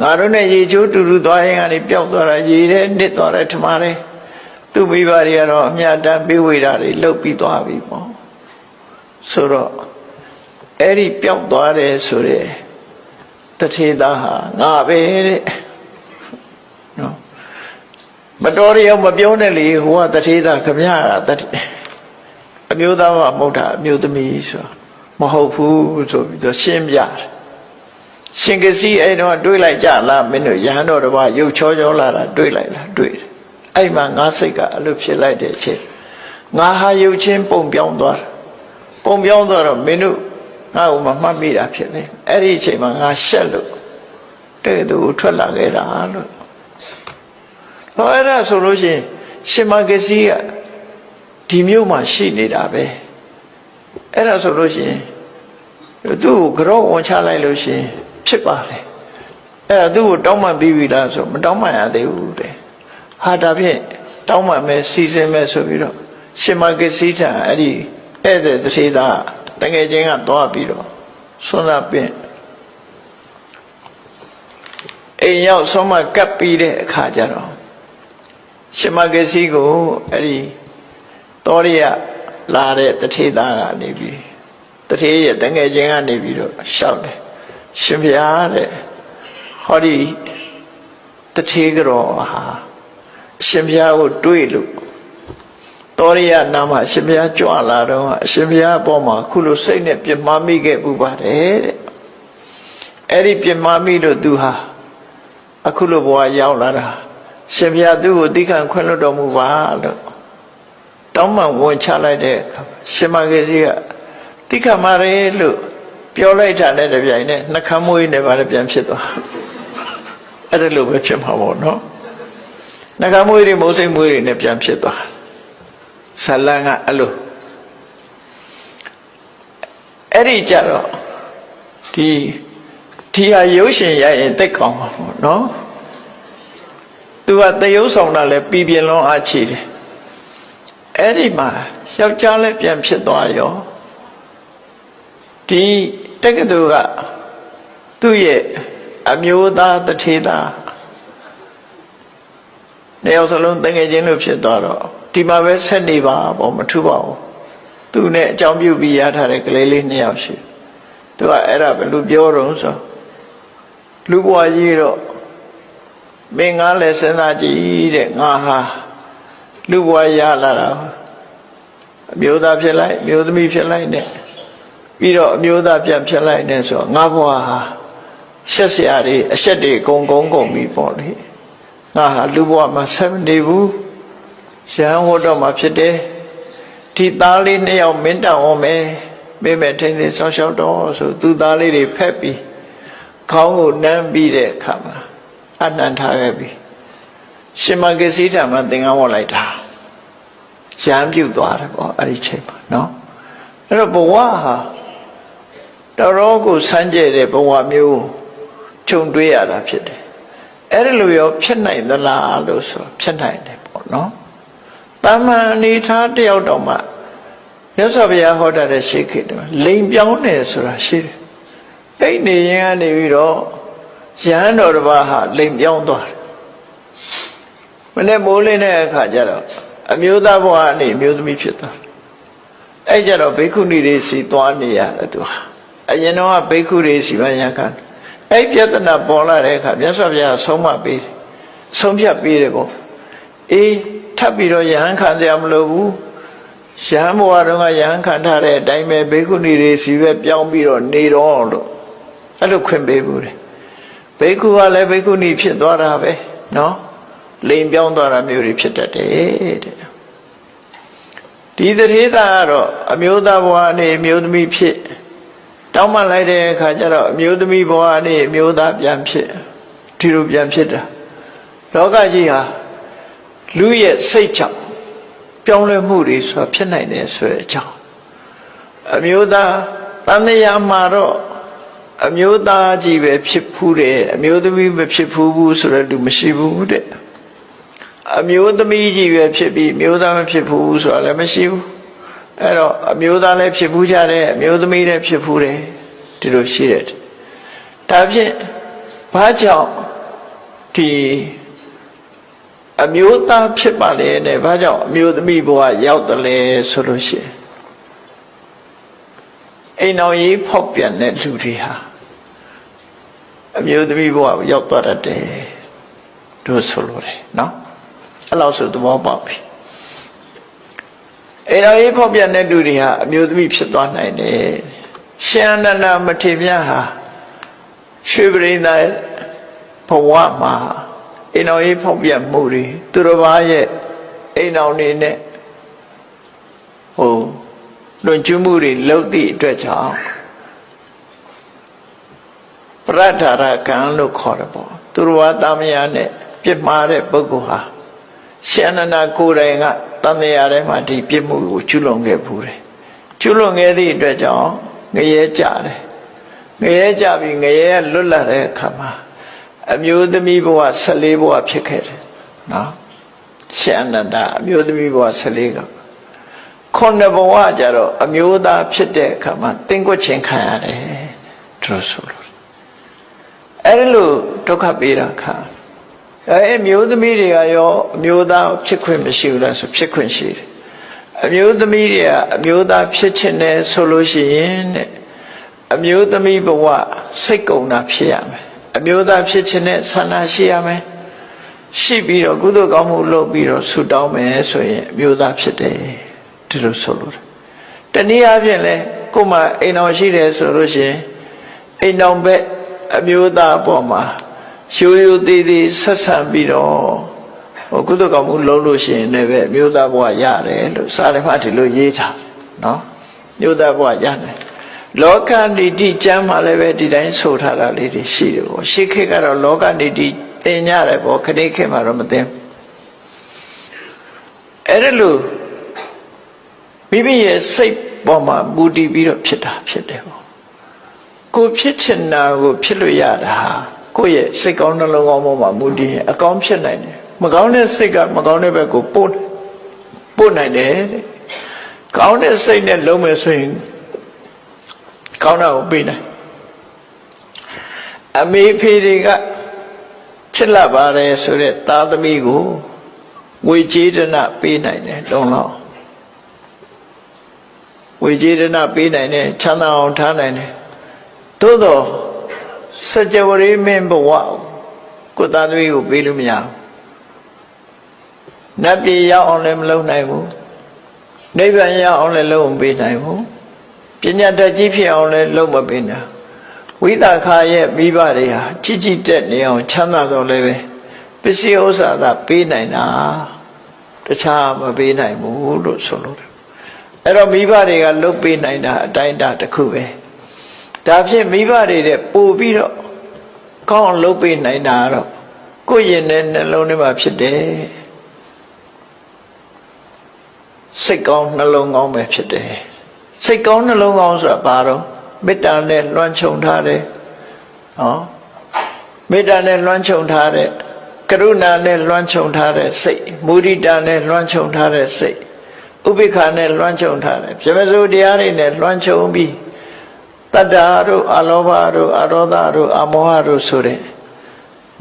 ငါတို့နဲ့ရေချိုးတူတူသွားရင်ကနေပျောက်သွားတာရေထဲနစ်သွားတယ်ထမတယ်သူ့မိဘတွေကတော့အမြတ်တမ်းပေးဝေတာတွေလှုပ်ပြီးသွားပြီပေါ့ဆိုတော့အဲ့ဒီပျောက်သွားတယ်ဆိုတဲ့တထေသားဟာငါပဲတဲ့နော်မတော်ရအောင်မပြောနဲ့လေဟိုကတထေသားခမရကအမျိုးသားကမဟုတ်တာအမျိုးသမီးဆိုမဟုတ်ဘူးဆိုပြီးတော့ရှင်းပြတယ်ရှင်ကစီအဲ့တော့တွေးလိုက်ကြလားမင်းတို့ရဟန်းတော်တစ်ပါးရုပ်ချောလာတာတွေးလိုက်လားတွေးတယ်အဲ့မှာငါစိတ်ကအလိုဖြစ်လိုက်တဲ့အချိန်ငါဟာရုပ်ချင်းပုံပြောင်းသွားတော့မင်းတို့ငါ့ကိုမမှတ်မိတာဖြစ်နေအဲ့ဒီအချိန်မှာငါရှက်လို့တဲ့သူထွက်လာခဲ့တာလို့ဟောအဲ့ဒါဆိုလို့ရှိရင်ရှင်မကစီကဒီမျိုးမှာရှိနေတာပဲအဲ့ဒါဆိုလို့ရှိရင်သူ့ကိုကြောဝန်ချလိုက်လို့ရှိရင်ဖြစ်ပါလေအဲ့ဒါသူ့ကိုတောင်းပန်ပြီးပြီလားဆိုမတောင်းပန်ရသေးဘူးတဲ့ဟာဒါဖြင့်တောင်းပန်မယ်စီစဉ်မယ်ဆိုပြီးတော့ရှင်မကစီထံအဲ့ဒီဧည့်သည်တထေသားတကယ်ချင်းကသွားပြီးတော့ဆွမ်းသာပင့်အိမ်ရောက်ဆုံးမကပ်ပြီးတဲ့အခါကျတော့ရှင်မကစီကိုအဲ့ဒီတော်ရလာတဲ့တထေသားကနေပြီးတထေရဲ့တငယ်ချင်းကနေပြီးတော့ရှောက်တယ်ရှင်ဗျာတဲ့ဟောဒီတထေကြောဟာရှင်ဗျာကိုတွေးလို့တော်ရနာမရှင်ဗျာကြွလာတော့အရှင်ဗျာအပေါ်မှာခုလိုစိတ်နဲ့ပြမမိခဲ့ပူပါတယ်တဲ့အဲ့ဒီပြမမိလို့သူဟာအခုလိုဘဝရောက်လာတာရှင်ဗျာသူ့ကိုသိခံခွင့်လွတ်တော်မူပါလို့တောင်းပန်ဝင်ချလိုက်တဲ့အခါရှင်မကြီးကတိခမရဲလို့ပြောလိုက်တာနဲ့တပြိုင်နက်နှခမ်းမွေးနေပါလေပြန်ဖြစ်သွားအဲ့ဒါလိုပဲဖြစ်မှာပေါ့နော်နှခမ်းမွေးတွေမိုးစိမ်မွေးတွေနဲ့ပြန်ဖြစ်သွားဇလန်ကအဲ့လိုအဲ့ဒီကြတော့ဒီဟာရုပ်ရှင်ရရင်တိတ်ကောင်းမှာပေါ့နော်သူကတရုပ်ဆောင်တာလဲပြည်ပြင်းလုံးအားချီတယ်အဲ့ဒီမှာယောက်ျားလည်းပြန်ဖြစ်သွားရောဒီတက္ကသိုလ်ကသူ့ရဲ့အမျိုးသားတထေသားနှစ်ယောက်စလုံးတငယ်ချင်းလို့ဖြစ်သွားတော့ဒီမှာပဲဆက်နေပါပေါ့မထူပါဘူးသူနဲ့အကြောင်းပြုပြီးရထားတဲ့ကလေးလေးနှစ်ယောက်ရှိသူကအဲ့ဒါဘယ်လိုပြောတော့ဆိုလူဘွားကြီးတော့မင်းငါလည်းစဉ်းစားကြည့်တဲ့ငါဟာလူဘဝရလာတာအမျိုးသားဖြစ်လိုက်အမျိုးသမီးဖြစ်လိုက်နဲ့ပြီးတော့အမျိုးသားပြန်ဖြစ်လိုက်နဲ့ဆိုငါဘဝဟာရှက်စရာတွေအရှက်တွေကုန်ပြီပေါ့လေငါဟာလူဘဝမှာဆက်မနေဘူးရဟန်းဟောတော့မှဖြစ်တယ်ဒီသားလေးနှစ်ယောက်မင်းတောင်းအောင်မယ်မိမဲ့ထင်းထင်းဆောင်းရှောက်တော့ဆိုသူသားလေးတွေဖက်ပြီးခေါင်းကိုနမ်းပြီးတဲ့အခါမှာအနန္ထားခဲ့ပြီရှင်မကစီထံမှာသင်္ကန်းဝတ်လိုက်တာရံပြုတ်သွားတယ်ပေါ့အဲ့ဒီချိန်မှာနော်အဲ့တော့ဘဝဟာတော်တော်ကိုစမ်းကြဲတဲ့ဘဝမျိုး ခြုံတွေးရတာဖြစ်တယ်အဲ့ဒါလိုရောဖြစ်နိုင်သလားလို့ဆိုဖြစ်နိုင်တယ်ပေါ့နော်တာမန်အနေထားတယောက်တော့မှမြတ်စွာဘုရားဟောတဲ့ရှိခေတ္တလိမ်ပြောင်းတယ်ဆိုတာရှိတယ်အဲ့နေရင်ကနေပြီးတော့ရဟန်းတော်တစ်ပါးဟာလိမ်ပြောင်းသွားတယ်မနေ့မိုးလင်းတဲ့အခါကျတော့အမျိုးသားဘဝနဲ့အမျိုးသမီးဖြစ်သွားတယ်အဲ့ကြတော့ဘိက္ခုနီတွေစီသွားနေရတယ်သူဟာအရင်တော့ဘိက္ခုတွေစီမရခံအဲ့ပြဿနာပေါ်လာတဲ့အခါမြတ်စွာဘုရားဆုံးမပေးတယ်ဆုံးဖြတ်ပေးတယ်ပေါ့အေးထပ်ပြီးတော့ယဟန်ခံကြမလို့ဘူးယဟန်ဘဝတုန်းကယဟန်ခံထားတဲ့အတိုင်းပဲဘိက္ခုနီတွေစီပဲပြောင်းပြီးတော့နေတော့လို့အဲ့လိုခွင့်ပေးဘူးတယ်ဘိက္ခုကလည်းဘိက္ခုနီဖြစ်သွားတာပဲနော်လိမ်ပြောင်းသွားတာမျိုးတွေဖြစ်တတ်တယ်တဲ့ဒီသတိသားကတော့အမျိုးသားဘဝနဲ့အမျိုးသမီးဖြစ်တောင်းပန်လိုက်တဲ့အခါကျတော့အမျိုးသမီးဘဝနဲ့အမျိုးသားပြန်ဖြစ်ဒီလိုပြန်ဖြစ်တာလောကကြီးဟာလူရဲ့စိတ်ကြောင့်ပြောင်းလဲမှုတွေဆိုတာဖြစ်နိုင်တယ်ဆိုတဲ့အကြောင်းအမျိုးသားတန်တရားမှာတော့အမျိုးသားကြီးပဲဖြစ်ဖူးတယ်အမျိုးသမီးမဖြစ်ဖူးဘူးဆိုတော့လူမရှိဘူးတဲ့အမျိုးသမီးကြီးပဲဖြစ်ပြီးအမျိုးသားမဖြစ်ဘူးဆိုတာလည်းမရှိဘူးအဲ့တော့အမျိုးသားလည်းဖြစ်ဖူးကြတယ်အမျိုးသမီးလည်းဖြစ်ဖူးတယ်ဒီလိုရှိတယ်ဒါဖြင့်ဘာကြောင့်ဒီအမျိုးသားဖြစ်ပါလေနဲ့ဘာကြောင့်အမျိုးသမီးဘဝရောက်တယ်လဲဆိုလို့ရှိရင်အိမ်တော်ကြီးဖောက်ပြန်တဲ့လူတွေဟာအမျိုးသမီးဘဝရောက်သွားတတ်တယ်တို့ဆိုလို့တယ်နော်အဲ့လောက်ဆိုသဘောပေါက်ပြီအိမ်တော်ကြီးဖောက်ပြန်တဲ့လူတွေဟာအမျိုးသမီးဖြစ်သွားနိုင်တယ်ရှင်အနန္ဒမထေရဟာရွှေပရိသတ်ဘဝမှာအိမ်တော်ကြီးဖောက်ပြန်မှုတွေသူတော်ဘာရဲ့အိမ်တော်နေနဲ့လွန်ကျူးမှုတွေလုပ်သည့်အတွက်ကြောင့်ပရဒ္ဓရကံလို့ခေါ်တယ်ပေါ့သူတော်ဘာတာမယာနဲ့ပြစ်မှားတဲ့ပုဂ္ဂိုလ်ဟာရှင်အနန္ဒကိုယ်တိုင်ကတန်တရားထဲမှာဒီပြစ်မှုကိုကျူးလွန်ခဲ့ဘူးတယ်ကျူးလွန်ခဲ့သည့်အတွက်ကြောင့်ငရဲကြတယ်ငရဲကြပြီးငရဲလွတ်လာတဲ့အခါမှာအမျိုးသမီးဘဝ14ဘဝဖြစ်ခဲ့တယ်နော်ရှင်အနန္ဒအမျိုးသမီးဘဝ14ကခုနှစ်ဘဝကြတော့အမျိုးသားဖြစ်တဲ့အခါမှာတင်းကွက်ချင်းခံရတယ်သူဆိုလို့အဲ့လိုဒုက္ခပေးတာခါအမျိုးသမီးတွေကရောအမျိုးသားဖြစ်ခွင့်မရှိဘူးလားဆိုဖြစ်ခွင့်ရှိတယ်အမျိုးသမီးတွေကအမျိုးသားဖြစ်ချင်တယ်ဆိုလို့ရှိရင်တဲ့အမျိုးသမီးဘဝစိတ်ကုန်တာဖြစ်ရမယ်အမျိုးသားဖြစ်ချင်တဲ့ဆန္ဒရှိရမယ်ရှိပြီးတော့ကုသိုလ်ကောင်းမှုလုပ်ပြီးတော့ဆုတောင်းမယ်ဆိုရင်အမျိုးသားဖြစ်တယ်ဒီလိုဆိုလို့တနည်းအားဖြင့်လဲကိုယ်မှအိမ်တော်ရှိတယ်ဆိုလို့ရှိရင်အိမ်တော်ဘက်အမျိုးသားအပေါ်မှာရိုးရိုးသေးသေးဆက်ဆံပြီးတော့ကုသိုလ်ကောင်းမှုလုပ်လို့ရှိရင်လည်းပဲအမျိုးသားဘဝရတယ်လို့စာရမဒီလိုရေးထားနော်မျိုးသားဘဝရတယ်လောကနိတိကျမ်းမှာလည်းပဲဒီတိုင်းဆိုထားတာလေးတွေရှိတယ်ပေါ့ရှေးခေတ်ကတော့လောကနိတိသင်ကြတယ်ပေါ့ခဏခေတ်မှာတော့မသင်အဲ့ဒါလို့မိမိရဲ့စိတ်ပေါ်မှာမူတည်ပြီးတော့ဖြစ်တာဖြစ်တယ်ပေါ့ကိုဖြစ်ချင်တာကိုဖြစ်လို့ရတာဟာကိုယ့်ရဲ့စိတ်ကောင်းနှလုံးကောင်းပေါ်မှာမူတည်ရင်အကောင်းဖြစ်နိုင်တယ်မကောင်းတဲ့စိတ်ကမကောင်းတဲ့ဘက်ကိုပို့နိုင်တယ်တဲ့ကောင်းတဲ့စိတ်နဲ့လုံးမယ်ဆိုရင်ကောင်းတာကိုပေးနိုင်အမေဖေတွေကချစ်လာပါတယ်ဆိုတဲ့သားသမီးကိုဝေကျေဒနာပေးနိုင်တယ်လုံလောက်ဝေကျေဒနာပေးနိုင်တယ်ချမ်းသာအောင်ထားနိုင်တယ်သို့တော့စကြဝဠာမင်းဘဝကိုသားသမီးကိုပေးလို့မရဘူးနတ်ပြည်ရောက်အောင်လည်းမလုပ်နိုင်ဘူးနိဗ္ဗာန်ရောက်အောင်လည်းလုပ်မပေးနိုင်ဘူးပညာတတ်ကြီးဖြစ်အောင်လည်းလုပ်မပေးနိုင်ဝိသခာရဲ့မိဘတွေဟာကြီးတက်နေအောင်ချမ်းသာတော့လည်းပဲပစ္စည်းဥစ္စာသာပေးနိုင်တာတခြားမပေးနိုင်ဘူးလို့ဆိုလို့အဲ့တော့မိဘတွေကလုပ်ပေးနိုင်တာအတိုင်းအတာတစ်ခုပဲဒါဖြင့်မိဘတွေတဲ့ပို့ပြီးတော့ကောင်းအောင်လုပ်ပေးနိုင်တာတော့ကိုယ့်ရင်ထဲနှလုံးထဲမှာဖြစ်တယ်စိတ်ကောင်းနှလုံးကောင်းပဲဖြစ်တယ်စိတ်ကောင်းနှလုံးကောင်းဆိုတာဘာတော့မေတ္တာနဲ့လွှမ်းခြုံထားတယ်နော် မေတ္တာနဲ့လွှမ်းခြုံထားတဲ့ကရုဏာနဲ့လွှမ်းခြုံထားတဲ့စိတ်မုဒိတာနဲ့လွှမ်းခြုံထားတဲ့စိတ်ဥပိ္ပခာနဲ့လွှမ်းခြုံထားတဲ့ပြမစိုးတရားတွေနဲ့လွှမ်းခြုံပြီးတတ္တာတို့အလောဘတို့အရောဓတို့အမောဟတို့ဆိုတဲ့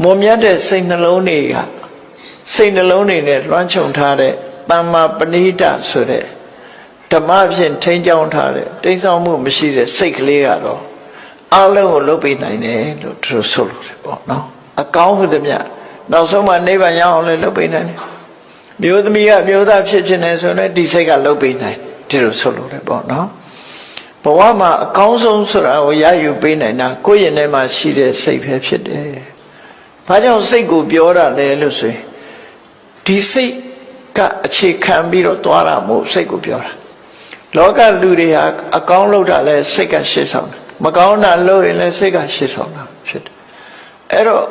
မွန်မြတ်တဲ့စိတ်နှလုံးတွေကစိတ်နှလုံးတွေနဲ့လွှမ်းခြုံထားတဲ့သမ္မာပဏိတဆိုတဲ့ဓမ္မဖြင့်ထိန်းချောင်းထားတဲ့တိမ်ဆောင်မှုမရှိတဲ့စိတ်ကလေးကတော့အလုံးကိုလုပ်ပေးနိုင်တယ်လို့သူတို့ဆိုလို့တယ်ပေါ့နော်အကောင်းဟုသမျှနောက်ဆုံးမှနိဗ္ဗာန်ရအောင်လည်းလုပ်ပေးနိုင်တယ်မျိုးသမီးကမျိုးသားဖြစ်ခြင်းနဲ့ဆိုရင်ဒီစိတ်ကလုပ်ပေးနိုင်ဒီလိုဆိုလို့တယ်ပေါ့နော်ဘဝမှာအကောင်းဆုံးဆိုတာကိုရယူပေးနိုင်တာကိုယ့်ရင်ထဲမှာရှိတဲ့စိတ်ပဲဖြစ်တယ်ဘာကြောင့်စိတ်ကိုပြောတာလဲလို့ဆိုရင်ဒီစိတ်ကအခြေခံပြီးတော့သွားတာမို့စိတ်ကိုပြောတာလောကလူတွေဟာအကောင်းလုပ်တာလဲစိတ်ကရှေ့ဆောင်တယ်မကောင်းတာလုပ်ရင်လဲစိတ်ကရှေ့ဆောင်တာဖြစ်တယ်အဲ့တော့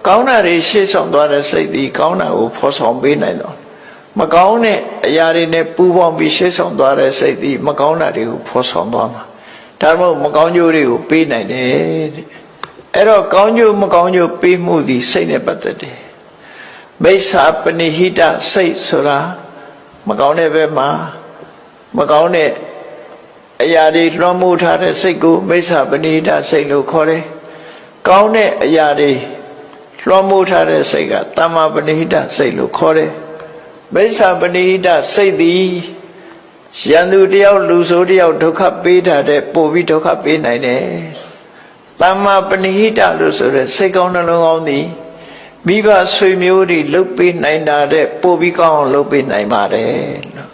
ကောင်းတာတွေရှေ့ဆောင်သွားတဲ့စိတ်ဒီကောင်းတာကိုဖော်ဆောင်ပေးနိုင်တော့မကောင်းတဲ့အရာတွေနဲ့ပူးပေါင်းပြီးရှေ့ဆောင်သွားတဲ့စိတ်ဒီမကောင်းတာတွေကိုဖော်ဆောင်သွားမှာဒါမှမဟုတ်မကောင်းကျိုးတွေကိုပေးနိုင်တယ်တဲ့အဲ့တော့ကောင်းကျိုးမကောင်းကျိုးပေးမှုဒီစိတ်နဲ့ပတ်သက်တယ်မိစ္ဆာပဏိဟိတစိတ်ဆိုတာမကောင်းတဲ့ဘက်မှာမကောင်းတဲ့အရာတွေလွှမ်းမိုးထားတဲ့စိတ်ကိုမိစ္ဆာပဏိဟိတစိတ်လို့ခေါ်တယ်ကောင်းတဲ့အရာတွေလွှမ်းမိုးထားတဲ့စိတ်ကသမ္မာပဏိဟိတစိတ်လို့ခေါ်တယ်မိစ္ဆာပဏိဟိတစိတ်သည်ရန်သူတယောက်လူဆိုးတယောက်ဒုက္ခပေးတာတဲ့ပို့ပြီးဒုက္ခပေးနိုင်တယ်သမ္မာပဏိဟိတလို့ဆိုတဲ့စိတ်ကောင်းနှလုံးကောင်းသည်မိဘဆွေမျိုးတွေလှုပ်ပေးနိုင်တာတဲ့ပို့ပြီးကောင်းအောင်လှုပ်ပေးနိုင်ပါတယ်လို့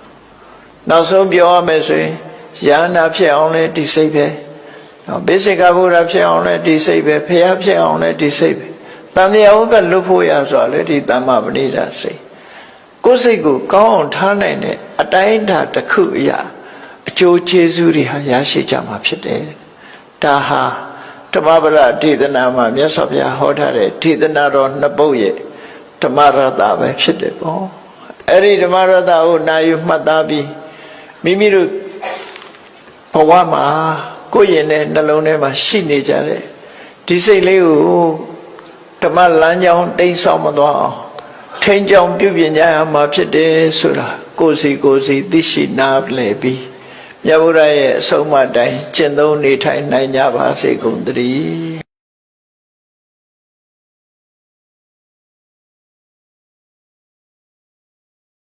နောက်ဆုံးပြောရမယ်ဆိုရင်ယန္တာဖြစ်အောင်လဲဒီစိတ်ပဲဘိစိကဗုဒ္ဓဖြစ်အောင်လဲဒီစိတ်ပဲဖျားဖြစ်အောင်လဲဒီစိတ်ပဲတန်မြတ်ဥက္ကလွတ်ဖို့ရဆိုတာလေဒီသမ္မာပဏိတစိတ်ကိုယ်စိတ်ကိုကောင်းအောင်ထားနိုင်တဲ့အတိုင်းအတာတစ်ခုအရာအကျိုးကျေးဇူးတွေဟာရရှိကြမှာဖြစ်တယ်ဒါဟာဓမ္မပဒဒေသနာမှာမြတ်စွာဘုရားဟောထားတဲ့ဒေသနာတော်နှစ်ပုဒ်ရဲ့ဓမ္မရတပဲဖြစ်တယ်ပေါ့အဲ့ဒီဓမ္မရတကိုနာယူမှတ်သားပြီးမိမိတို့ဘဝမှာကိုယ်ရင်နဲ့နှလုံးထဲမှာရှိနေကြတဲ့ဒီစိတ်လေးကိုဓမ္မလမ်းကြောင်းတိမ်ဆောင်မသွားအောင်ထိန်ကြောင်ပြုပြင်ကြရမှာဖြစ်တယ်ဆိုတာကိုယ်စီသိရှိနားလည်ပြီးမြတ်ဗုဒ္ဓရဲ့အဆုံးအမတိုင်းကျင့်သုံးနေထိုင်နိုင်ကြပါစေကုန်သတည်း